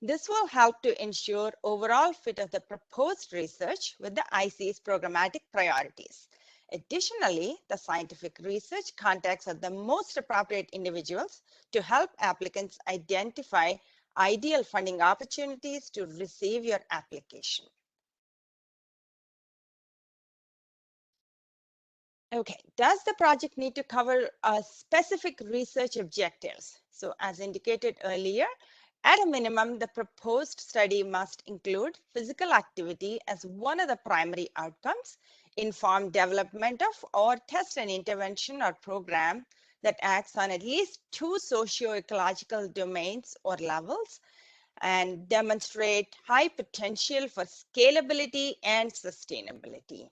This will help to ensure overall fit of the proposed research with the IC's programmatic priorities. Additionally, the scientific research contacts are the most appropriate individuals to help applicants identify ideal funding opportunities to receive your application. Okay, does the project need to cover specific research objectives? So as indicated earlier, at a minimum, the proposed study must include physical activity as one of the primary outcomes, inform development of or test an intervention or program that acts on at least 2 socio-ecological domains or levels, and demonstrate high potential for scalability and sustainability.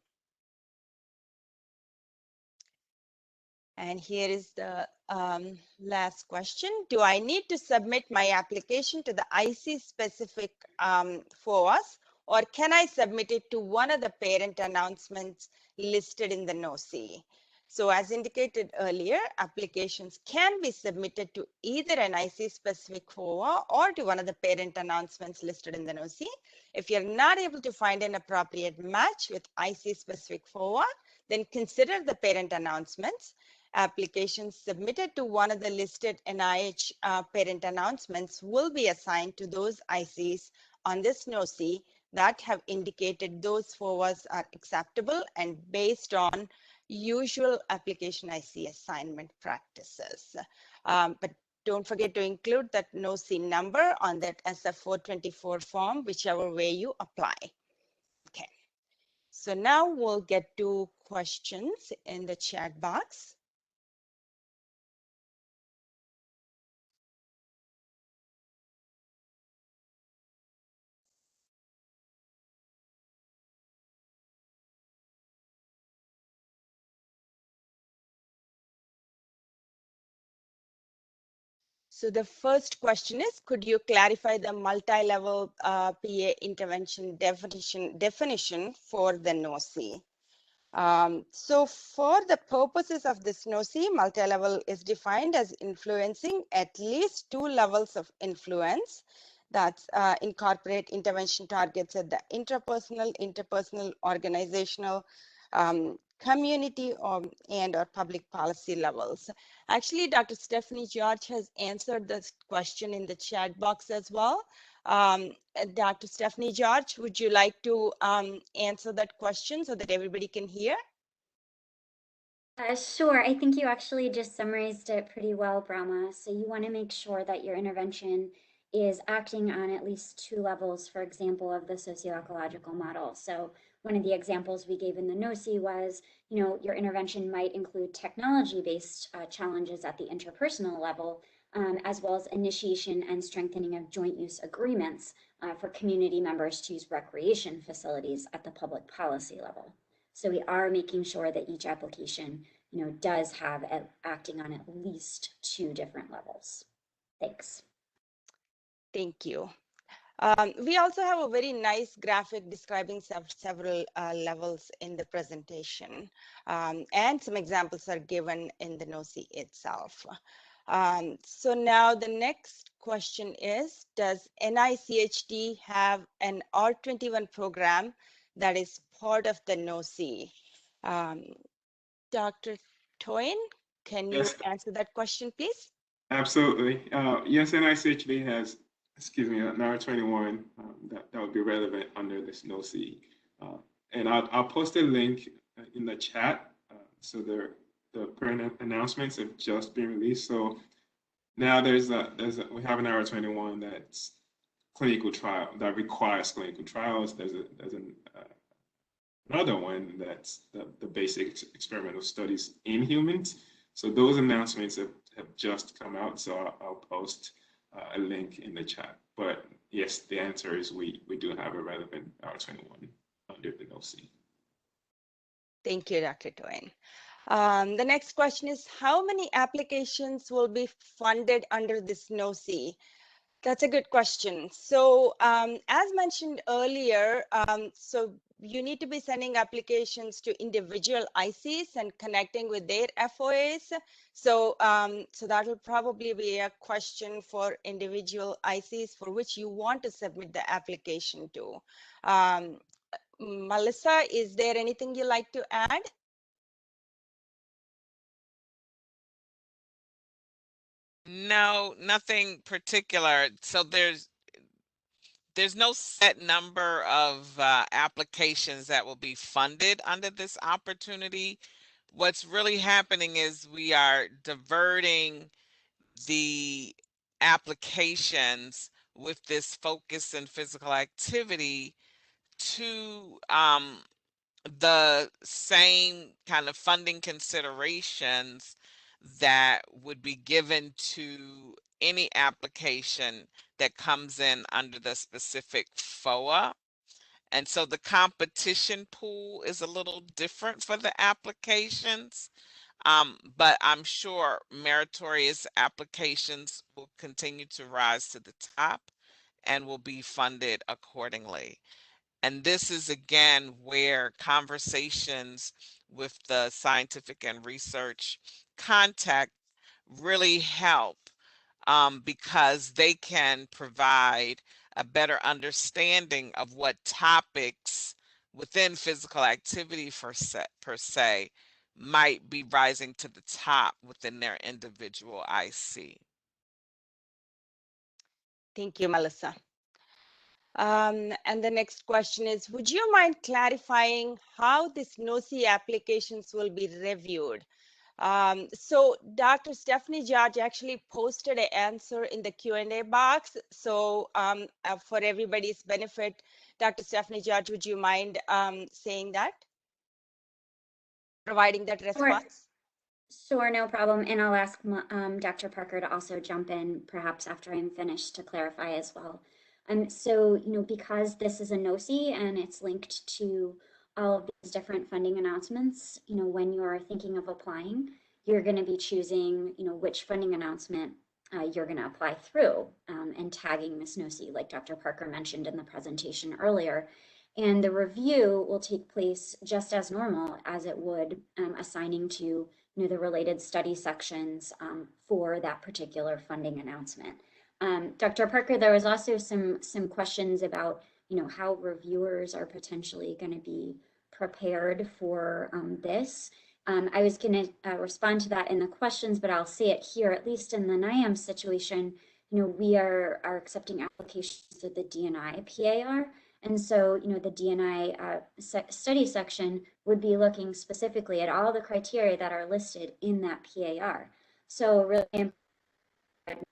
And here is the last question. Do I need to submit my application to the IC specific FOAs, or can I submit it to one of the parent announcements listed in the NOSI? So as indicated earlier, applications can be submitted to either an IC specific FOA or to one of the parent announcements listed in the NOSI. If you're not able to find an appropriate match with IC specific FOA, then consider the parent announcements. Applications submitted to one of the listed NIH parent announcements will be assigned to those ICs on this NOSI that have indicated those FOAs are acceptable and based on usual application IC assignment practices. But don't forget to include that NOSI number on that SF424 form, whichever way you apply. Okay, so now we'll get to questions in the chat box. So the first question is, could you clarify the multi-level PA intervention definition for the NOSI? So for the purposes of this NOSI, multi-level is defined as influencing at least 2 levels of influence. That's incorporate intervention targets at the interpersonal, organizational, community, and or public policy levels. Actually, Dr. Stephanie George has answered this question in the chat box as well. Dr. Stephanie George, would you like to answer that question so that everybody can hear? Sure. I think you actually just summarized it pretty well, Brahma. So you want to make sure that your intervention is acting on at least 2 levels, for example, of the socio-ecological model. So one of the examples we gave in the NOSI was, your intervention might include technology-based challenges at the interpersonal level, as well as initiation and strengthening of joint use agreements for community members to use recreation facilities at the public policy level. So we are making sure that each application, does have acting on at least 2 different levels. Thanks. Thank you. We also have a very nice graphic describing several levels in the presentation, and some examples are given in the NOSI itself. So now the next question is, does NICHD have an R21 program that is part of the NOSI? Dr. Toyin, can you answer that question, please? Absolutely. Yes, NICHD has, an R21 that would be relevant under this NOSI. And I'll post a link in the chat. So the current announcements have just been released. So now we have an R21 that's clinical trial that requires clinical trials. There's another one that's the basic experimental studies in humans. So those announcements have just come out. So I'll post a link in the chat. But yes, the answer is we do have a relevant R21 under the NOSI. Thank you, Dr. Toyin. The next question is, how many applications will be funded under this NOSI? That's a good question. So as mentioned earlier, so you need to be sending applications to individual ICs and connecting with their FOAs. So, so that will probably be a question for individual ICs for which you want to submit the application to. Melissa, is there anything you'd like to add? No, nothing particular. So there's no set number of applications that will be funded under this opportunity. What's really happening is we are diverting the applications with this focus and physical activity to the same kind of funding considerations that would be given to any application that comes in under the specific FOA. And so the competition pool is a little different for the applications. But I'm sure meritorious applications will continue to rise to the top and will be funded accordingly. And this is again where conversations with the scientific and research contact really help, because they can provide a better understanding of what topics within physical activity per se might be rising to the top within their individual IC. Thank you, Melissa. And the next question is, would you mind clarifying how this NOSI applications will be reviewed? So Dr. Stephanie George actually posted an answer in the Q&A box. So for everybody's benefit, Dr. Stephanie George, would you mind saying that? Providing that response? Sure, no problem. And I'll ask Dr. Parker to also jump in perhaps after I'm finished to clarify as well. So, because this is a NOSI and it's linked to all of these different funding announcements, when you're thinking of applying, you're going to be choosing, which funding announcement you're going to apply through, and tagging this NOSI, like Dr. Parker mentioned in the presentation earlier. And the review will take place just as normal as it would assigning to the related study sections for that particular funding announcement. Dr. Parker, there was also some questions about how reviewers are potentially going to be prepared for this. I was going to respond to that in the questions, but I'll say it here, at least in the NIM situation, we are accepting applications through the D&I PAR. And so, the D&I study section would be looking specifically at all the criteria that are listed in that PAR. So really important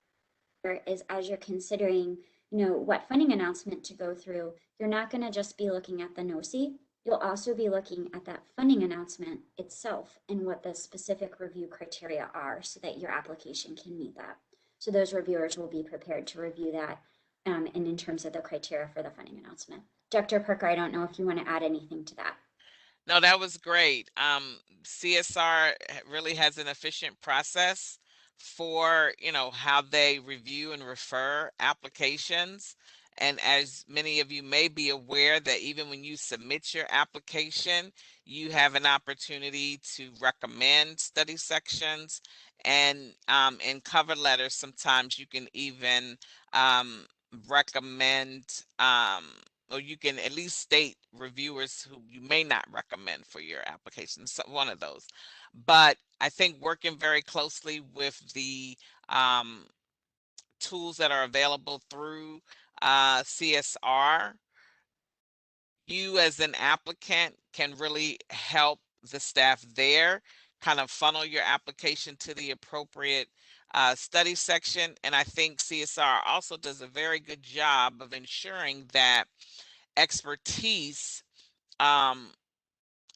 is, as you're considering, what funding announcement to go through, you're not going to just be looking at the NOSI. You'll also be looking at that funding announcement itself and what the specific review criteria are so that your application can meet that. So those reviewers will be prepared to review that and in terms of the criteria for the funding announcement. Dr. Parker, I don't know if you want to add anything to that. No, that was great. CSR really has an efficient process for, how they review and refer applications. And as many of you may be aware, that even when you submit your application, you have an opportunity to recommend study sections, and in cover letters, sometimes you can even recommend, or you can at least state reviewers who you may not recommend for your application, so one of those. But I think working very closely with the tools that are available through CSR, you as an applicant can really help the staff there kind of funnel your application to the appropriate study section. And I think CSR also does a very good job of ensuring that expertise of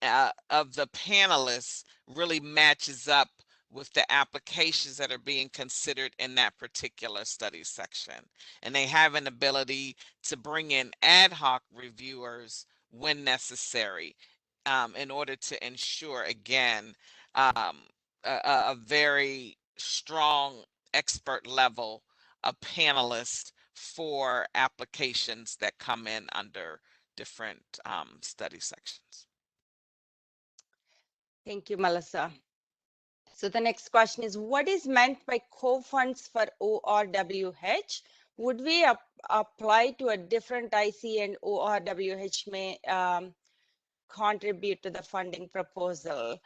the panelists really matches up with the applications that are being considered in that particular study section. And they have an ability to bring in ad hoc reviewers when necessary, in order to ensure, again, a very strong expert level of panelists for applications that come in under different study sections. Thank you, Melissa. So the next question is, what is meant by co-funds for ORWH? Would we apply to a different IC, and ORWH may contribute to the funding proposal?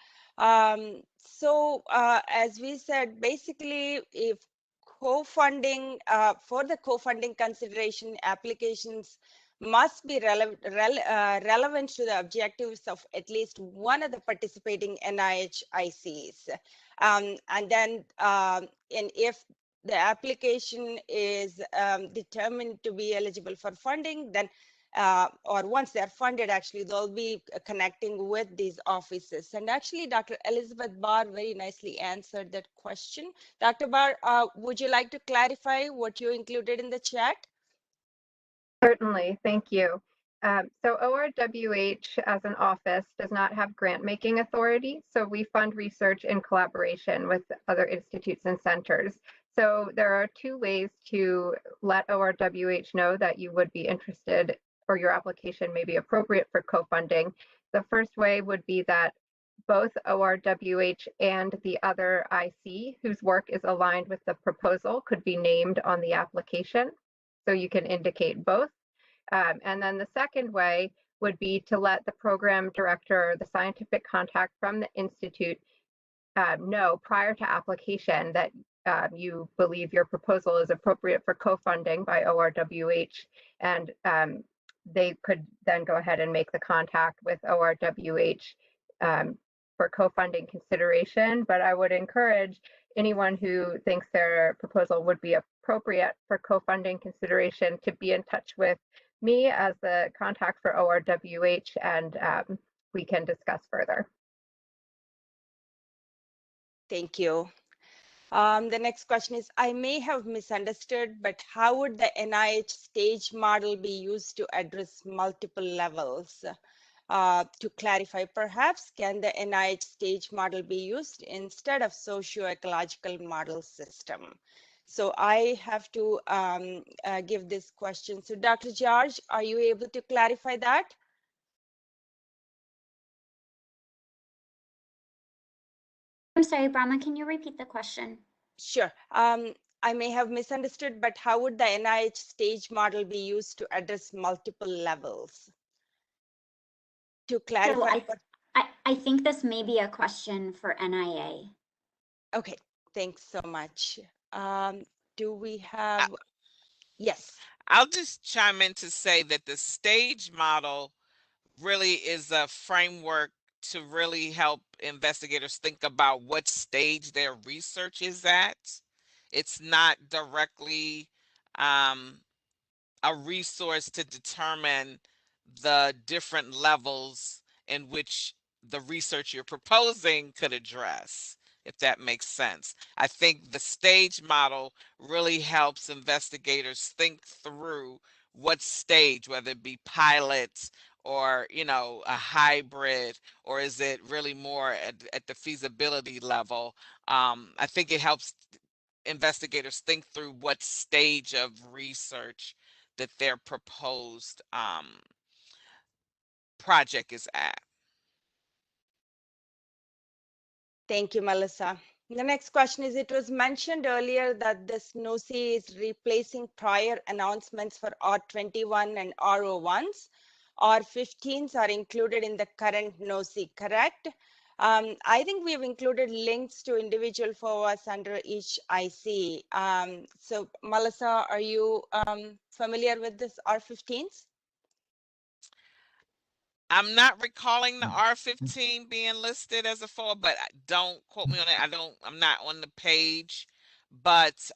So as we said, basically, if co-funding, for the co-funding consideration, applications must be relevant to the objectives of at least one of the participating NIH ICs. And then, and if the application is determined to be eligible for funding, then or once they're funded, actually, they'll be connecting with these offices. And actually, Dr. Elizabeth Barr very nicely answered that question. Dr. Barr, would you like to clarify what you included in the chat? Certainly, thank you. So ORWH as an office does not have grant making authority. So we fund research in collaboration with other institutes and centers. So there are two ways to let ORWH know that you would be interested or your application may be appropriate for co-funding. The first way would be that both ORWH and the other IC whose work is aligned with the proposal could be named on the application. So you can indicate both. And then the second way would be to let the program director or the scientific contact from the institute know prior to application that you believe your proposal is appropriate for co-funding by ORWH, and they could then go ahead and make the contact with ORWH for co-funding consideration. But I would encourage anyone who thinks their proposal would be appropriate for co-funding consideration to be in touch with me as the contact for ORWH, and we can discuss further. Thank you. The next question is, I may have misunderstood, but how would the NIH stage model be used to address multiple levels? To clarify, perhaps, can the NIH stage model be used instead of socio-ecological model system? So I have to give this question. So Dr. George, are you able to clarify that? I'm sorry, Brahma, can you repeat the question? Sure. I may have misunderstood, but how would the NIH stage model be used to address multiple levels? To clarify. So I think this may be a question for NIA. Okay, thanks so much. Do we have, yes. I'll just chime in to say that the stage model really is a framework to really help investigators think about what stage their research is at. It's not directly a resource to determine the different levels in which the research you're proposing could address, if that makes sense. I think the stage model really helps investigators think through what stage, whether it be pilots or, you know, a hybrid, or is it really more at the feasibility level. I think it helps investigators think through what stage of research that their proposed project is at. Thank you, Melissa. The next question is, it was mentioned earlier that this NOSI is replacing prior announcements for R21 and R01s. R15s are included in the current NOSI, correct? I think we've included links to individual FOAs under each IC. So Melissa, are you familiar with this R15s? I'm not recalling the R15 being listed as a FOA, but don't quote me on it. I'm not on the page, but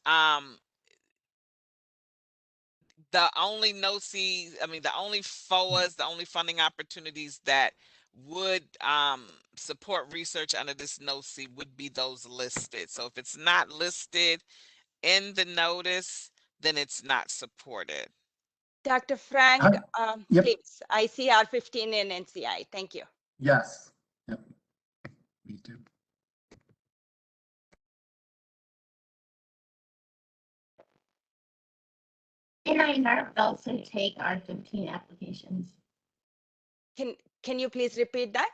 the only NOSI, the only FOAs, the only funding opportunities that would support research under this NOSI would be those listed. So if it's not listed in the notice, then it's not supported. Dr. Frank, Yep. please. I see R15 in NCI. Thank you. Yes. Yep. Me too. NIH also take R15 applications. Can you please repeat that?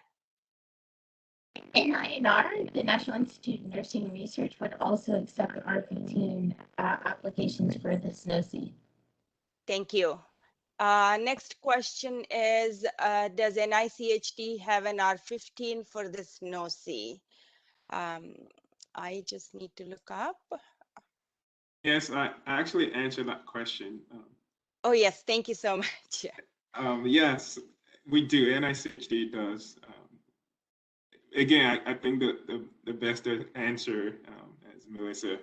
NINR, the National Institute of Nursing Research, would also accept R15 applications for this NOSI. Thank you. Next question is, does NICHD have an R15 for this NOSI? I just need to look up. Yes, I actually answered that question. Oh, yes. Thank you so much. Yes, we do. NICHD does. Again, I think the best answer, as Melissa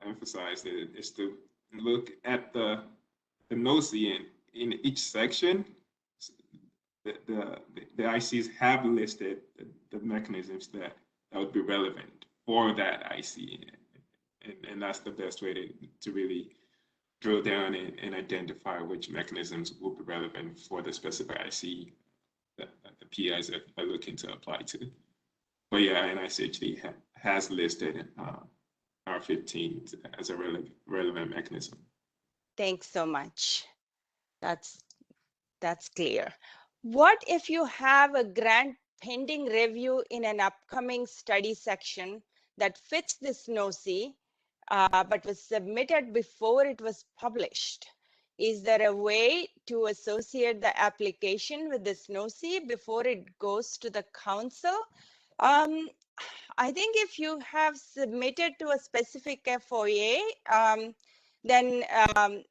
emphasized, is to look at the NOSI in each section. The ICs have listed the mechanisms that would be relevant for that IC, and that's the best way to really drill down and identify which mechanisms will be relevant for the specific IC that the PIs are looking to apply to. But yeah, NICHD has listed R15 as a relevant mechanism. Thanks so much. That's clear. What if you have a grant pending review in an upcoming study section that fits this NOSI, but was submitted before it was published? Is there a way to associate the application with this NOSI before it goes to the council? I think if you have submitted to a specific FOA, then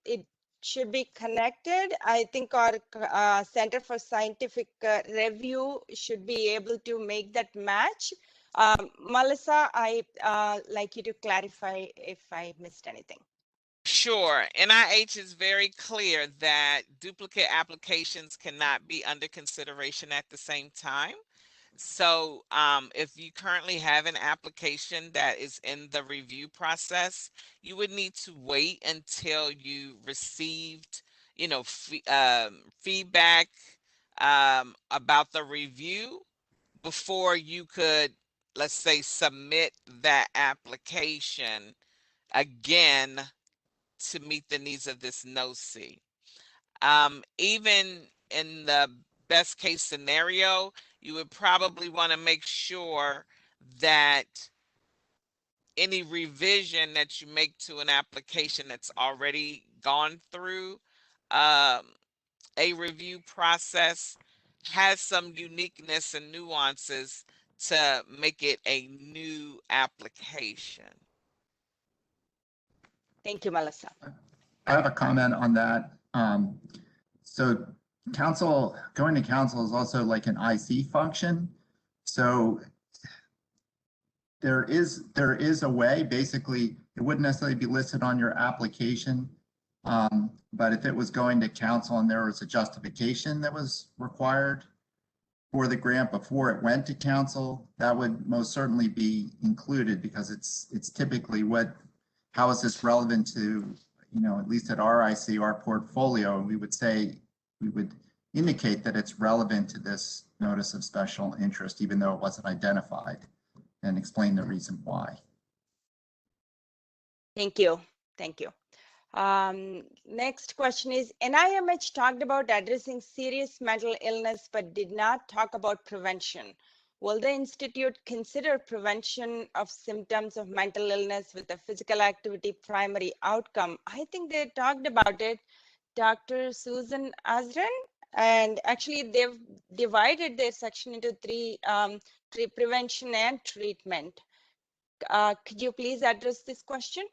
it should be connected. I think our Center for Scientific Review should be able to make that match. Melissa, I'd like you to clarify if I missed anything. Sure. NIH is very clear that duplicate applications cannot be under consideration at the same time. So if you currently have an application that is in the review process, you would need to wait until you received, feedback about the review before you could, let's say, submit that application again to meet the needs of this NOSI. Even in the best case scenario, you would probably want to make sure that any revision that you make to an application that's already gone through a review process has some uniqueness and nuances to make it a new application. Thank you, Melissa. I have a comment on that. So going to council is also like an IC function. So there is a way, basically, it wouldn't necessarily be listed on your application, but if it was going to council and there was a justification that was required for the grant before it went to council, that would most certainly be included, because it's typically how is this relevant to, at least at our IC, our portfolio, we would indicate that it's relevant to this notice of special interest, even though it wasn't identified, and explain the reason why. Thank you. Thank you. Next question is, NIMH talked about addressing serious mental illness, but did not talk about prevention. Will the Institute consider prevention of symptoms of mental illness with a physical activity primary outcome? I think they talked about it, Dr. Susan Azren, and actually they've divided their section into three, prevention and treatment. Could you please address this question?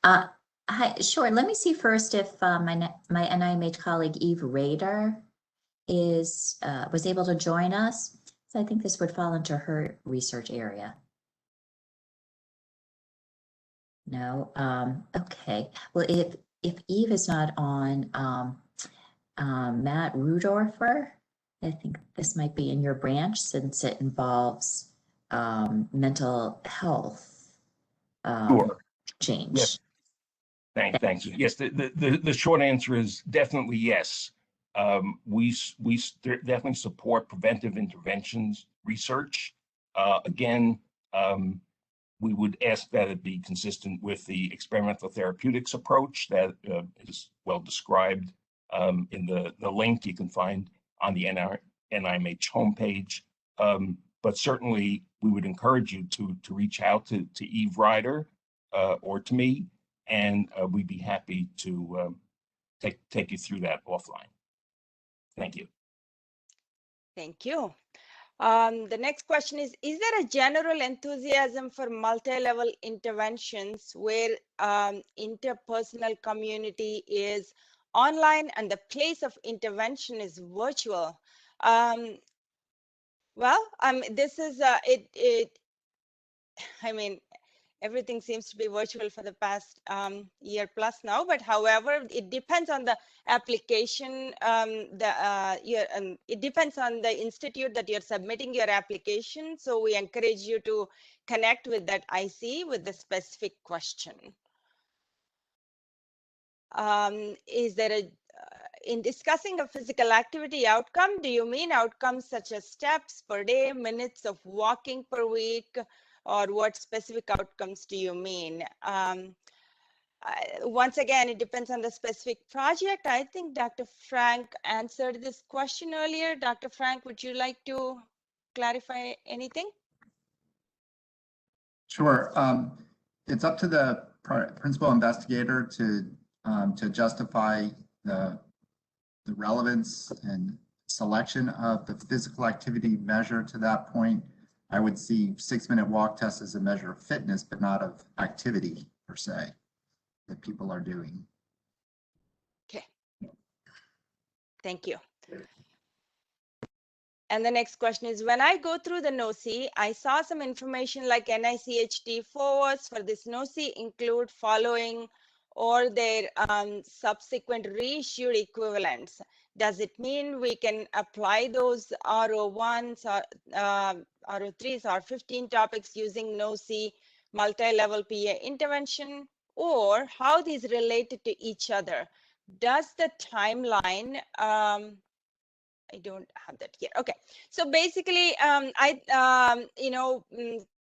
Hi, sure. Let me see first if my NIMH colleague Eve Rader was able to join us. So I think this would fall into her research area. No. Okay. Well, if Eve is not on, Matt Rudorfer, I think this might be in your branch since it involves mental health Sure. change. Yes. Thank you. Yes, the short answer is definitely yes. We definitely support preventive interventions research. Again, we would ask that it be consistent with the experimental therapeutics approach that is well described in the link you can find on the NIMH homepage. But certainly, we would encourage you to reach out to Eve Ryder or to me, and we'd be happy to take you through that offline. Thank you. Thank you. The next question is there a general enthusiasm for multi-level interventions where interpersonal community is online and the place of intervention is virtual? Well, this is I mean, everything seems to be virtual for the past year plus now, but however, it depends on the application, it depends on the institute that you're submitting your application. So we encourage you to connect with that IC with the specific question. Is there a in discussing a physical activity outcome, do you mean outcomes such as steps per day, minutes of walking per week, or what specific outcomes do you mean? Once again, it depends on the specific project. I think Dr. Frank answered this question earlier. Dr. Frank, would you like to clarify anything? Sure. It's up to the principal investigator to justify the relevance and selection of the physical activity measure to that point. I would see 6-minute walk test as a measure of fitness, but not of activity per se that people are doing. Okay. Thank you. And the next question is, when I go through the NOSI, I saw some information like NICHD forwards for this NOSI include following or their subsequent reissued equivalents. Does it mean we can apply those RO1s or RO3s or 15 topics using NOSI multi-level PA intervention, or how these related to each other? Does the timeline, I don't have that here. Okay, so basically,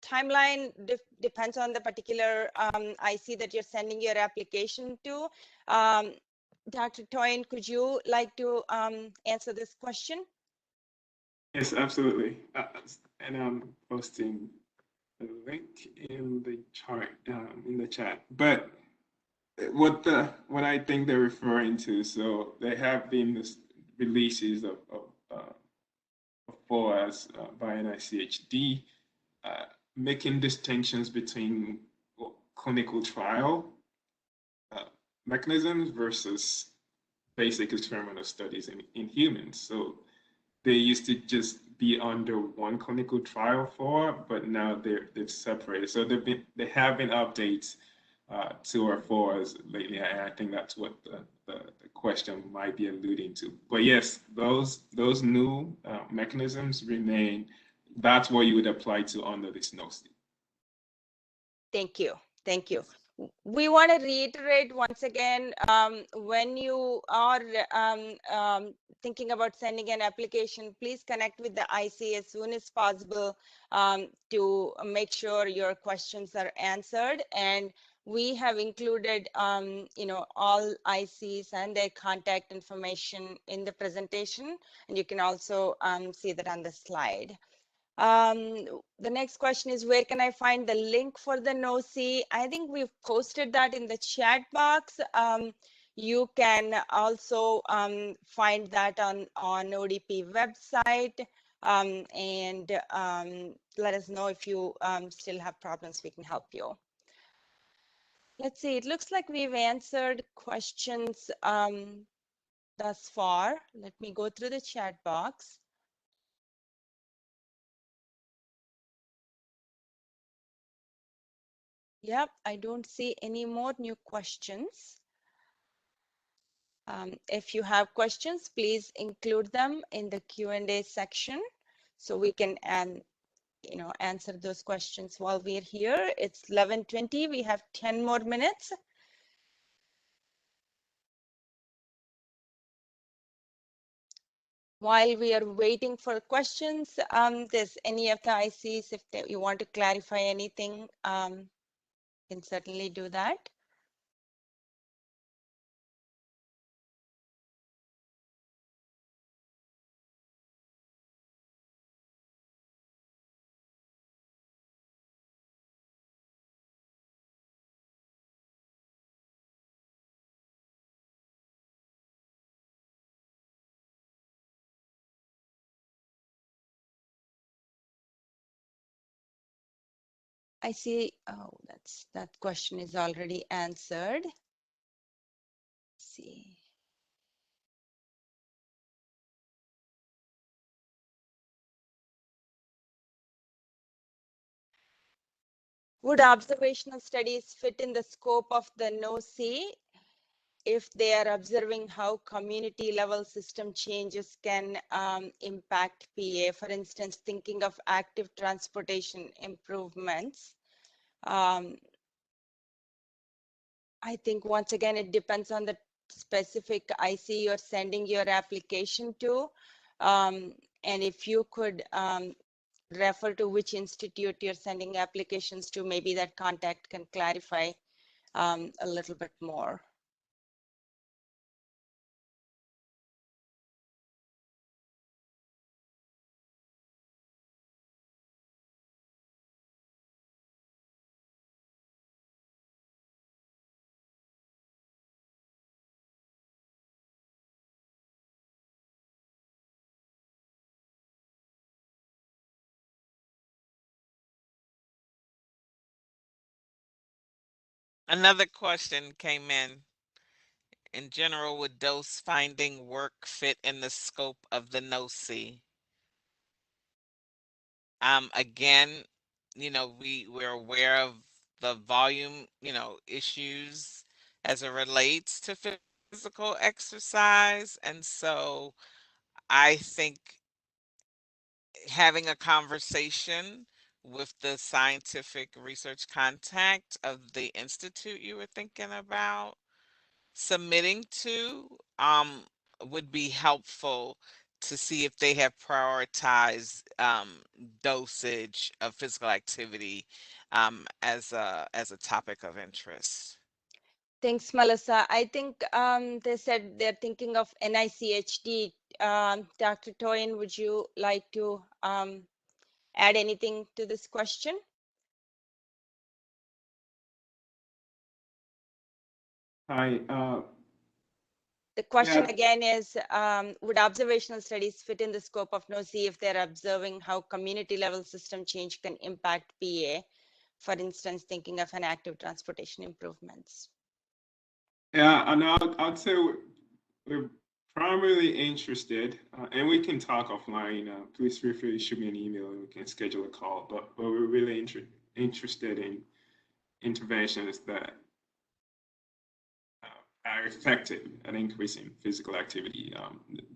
timeline depends on the particular IC that you're sending your application to. Dr. Toyin, could you like to answer this question? Yes, absolutely. And I'm posting the link in the chart in the chat. But what I think they're referring to, so there have been this releases of FOAs by NICHD, making distinctions between clinical trial mechanisms versus basic experimental studies in humans. So they used to just be under one clinical trial FOA, but now they've separated. So there have been updates to our FOAs lately, and I think that's what the question might be alluding to. But yes, those new mechanisms remain. That's what you would apply to under this NOSI. Thank you. Thank you. We want to reiterate once again, when you are thinking about sending an application, please connect with the IC as soon as possible to make sure your questions are answered. And we have included, all ICs and their contact information in the presentation, and you can also see that on the slide. The next question is, where can I find the link for the NOSI? I think we've posted that in the chat box. You can also find that on ODP website, and let us know if you still have problems. We can help you. Let's see, it looks like we've answered questions thus far. Let me go through the chat box. Yep, I don't see any more new questions. If you have questions, please include them in the Q&A section so we can answer those questions while we're here. It's 11:20. We have 10 more minutes. While we are waiting for questions, there's any of the ICs, if you want to clarify anything, can certainly do that. I see, oh, that question is already answered. Let's see. Would observational studies fit in the scope of the NOSI if they are observing how community level system changes can impact PA? For instance, thinking of active transportation improvements. I think once again, it depends on the specific IC you're sending your application to. And if you could refer to which institute you're sending applications to, maybe that contact can clarify a little bit more. Another question came in. In general, would dose finding work fit in the scope of the NOSI? Again, we're aware of the volume, issues as it relates to physical exercise. And so I think having a conversation with the scientific research contact of the institute you were thinking about submitting to would be helpful to see if they have prioritized dosage of physical activity as a topic of interest. Thanks, Melissa. I think they said they're thinking of NICHD. Dr. Toyin, would you like to add anything to this question? Hi. The question Yeah. again is, would observational studies fit in the scope of NOSI if they're observing how community level system change can impact PA? For instance, thinking of an active transportation improvements. Yeah, and I'd say we're primarily interested, and we can talk offline. Please feel free to shoot me an email and we can schedule a call. But we're really interested in interventions that are effective at increasing physical activity.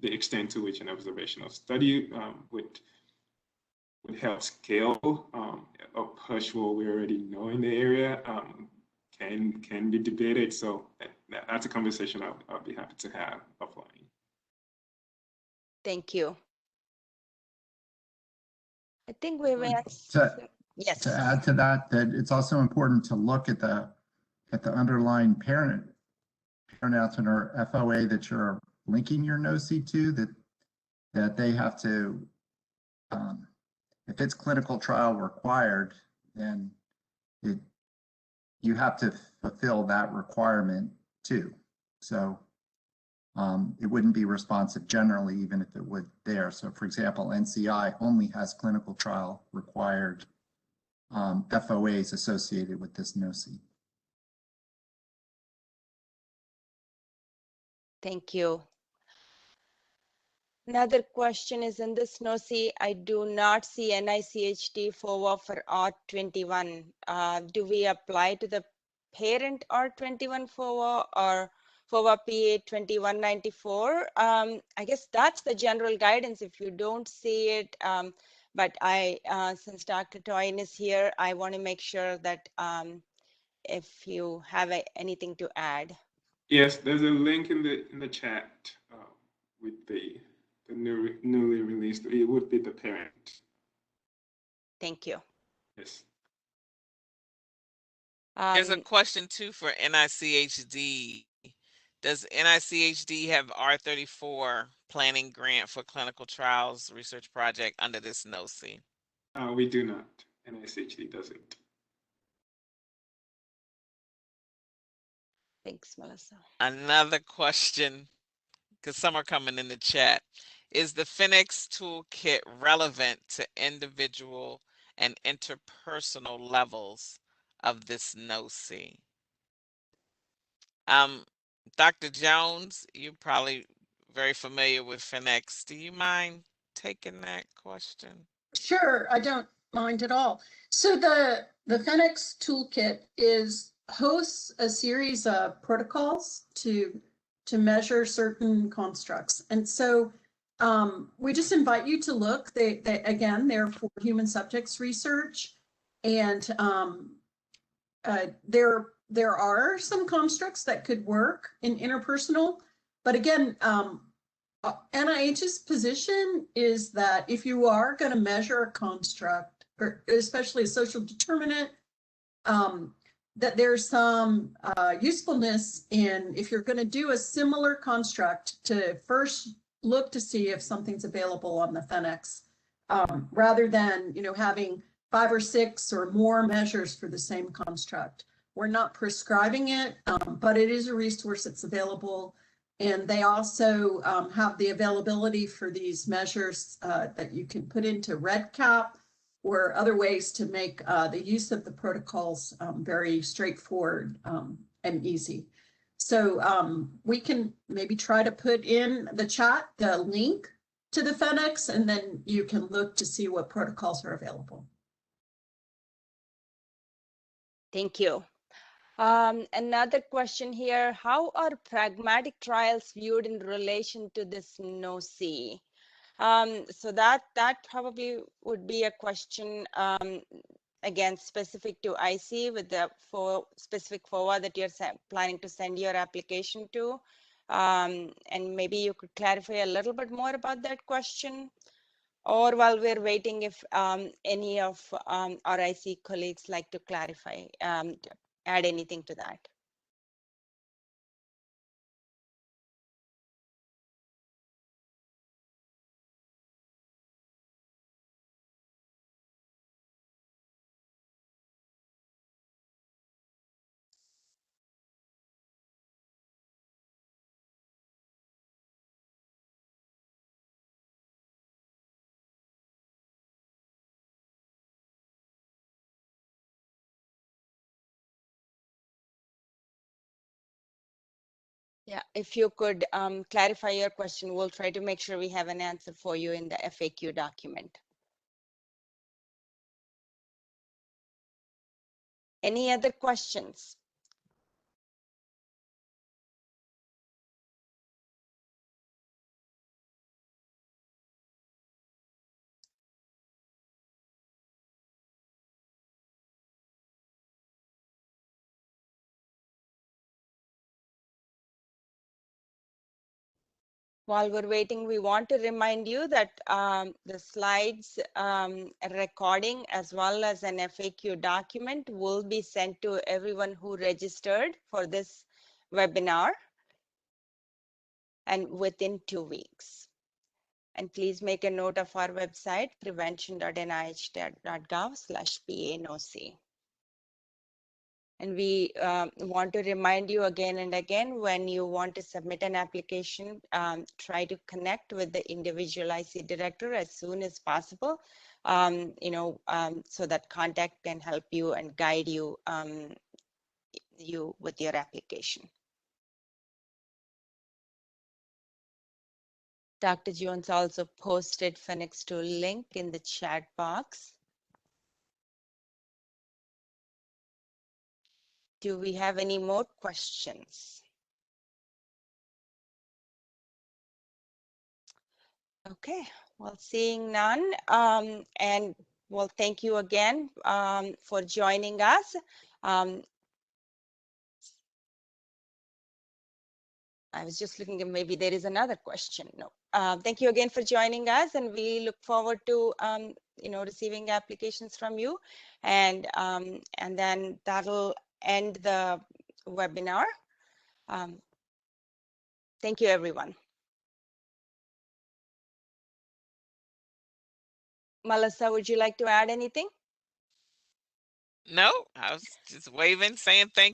The extent to which an observational study would help scale or push what we already know in the area can be debated. So that's a conversation I'll be happy to have offline. Thank you. I think we've yes. To add to that it's also important to look at the underlying parent announcement or FOA that you're linking your NOSI to, that they have to, if it's clinical trial required, then you have to fulfill that requirement too. So it wouldn't be responsive generally, even if it would there. So for example, NCI only has clinical trial required FOAs associated with this NOSI. Thank you. Another question is, in this NOSI, I do not see NICHD FOA for R21. Do we apply to the parent R21 FOA or FOA PA 2194? I guess that's the general guidance if you don't see it. But since Dr. Toyin is here, I want to make sure that if you have anything to add. Yes, there's a link in the chat with the newly released. It would be the parent. Thank you. Yes. There's a question too for NICHD. Does NICHD have R34 planning grant for clinical trials research project under this NOSI? We do not. NICHD doesn't. Thanks, Melissa. Another question, because some are coming in the chat. Is the Fenex Toolkit relevant to individual and interpersonal levels of this NOSI? Dr. Jones, you're probably very familiar with Fenex. Do you mind taking that question? Sure, I don't mind at all. So the Fenex Toolkit hosts a series of protocols to measure certain constructs. And so we just invite you to look. Again, they're for human subjects research, and they're there are some constructs that could work in interpersonal, but again, NIH's position is that if you are going to measure a construct, or especially a social determinant, that there's some usefulness in, if you're going to do a similar construct, to first look to see if something's available on the Fenex, rather than having 5 or 6 or more measures for the same construct. We're not prescribing it, but it is a resource that's available. And they also have the availability for these measures that you can put into REDCap or other ways to make the use of the protocols very straightforward and easy. So we can maybe try to put in the chat the link to the Fenex, and then you can look to see what protocols are available. Thank you. Another question here, how are pragmatic trials viewed in relation to this NOSI? So that probably would be a question, again, specific to IC with the specific FOA that you're planning to send your application to. And maybe you could clarify a little bit more about that question. Or while we're waiting, if any of our IC colleagues like to clarify, add anything to that. Yeah, if you could clarify your question, we'll try to make sure we have an answer for you in the FAQ document. Any other questions? While we're waiting, we want to remind you that the slides recording as well as an FAQ document will be sent to everyone who registered for this webinar and within 2 weeks. And please make a note of our website, prevention.nih.gov/PA-NOSI. And we want to remind you again and again, when you want to submit an application, try to connect with the individual IC director as soon as possible, so that contact can help you and guide you, with your application. Dr. Jones also posted Fenex tool link in the chat box. Do we have any more questions? Okay, well, seeing none, and well, thank you again for joining us. I was just looking at, maybe there is another question. No. Thank you again for joining us, and we look forward to receiving applications from you, and then that'll end the webinar. Thank you, everyone. Melissa, would you like to add anything? No, I was just waving, saying thank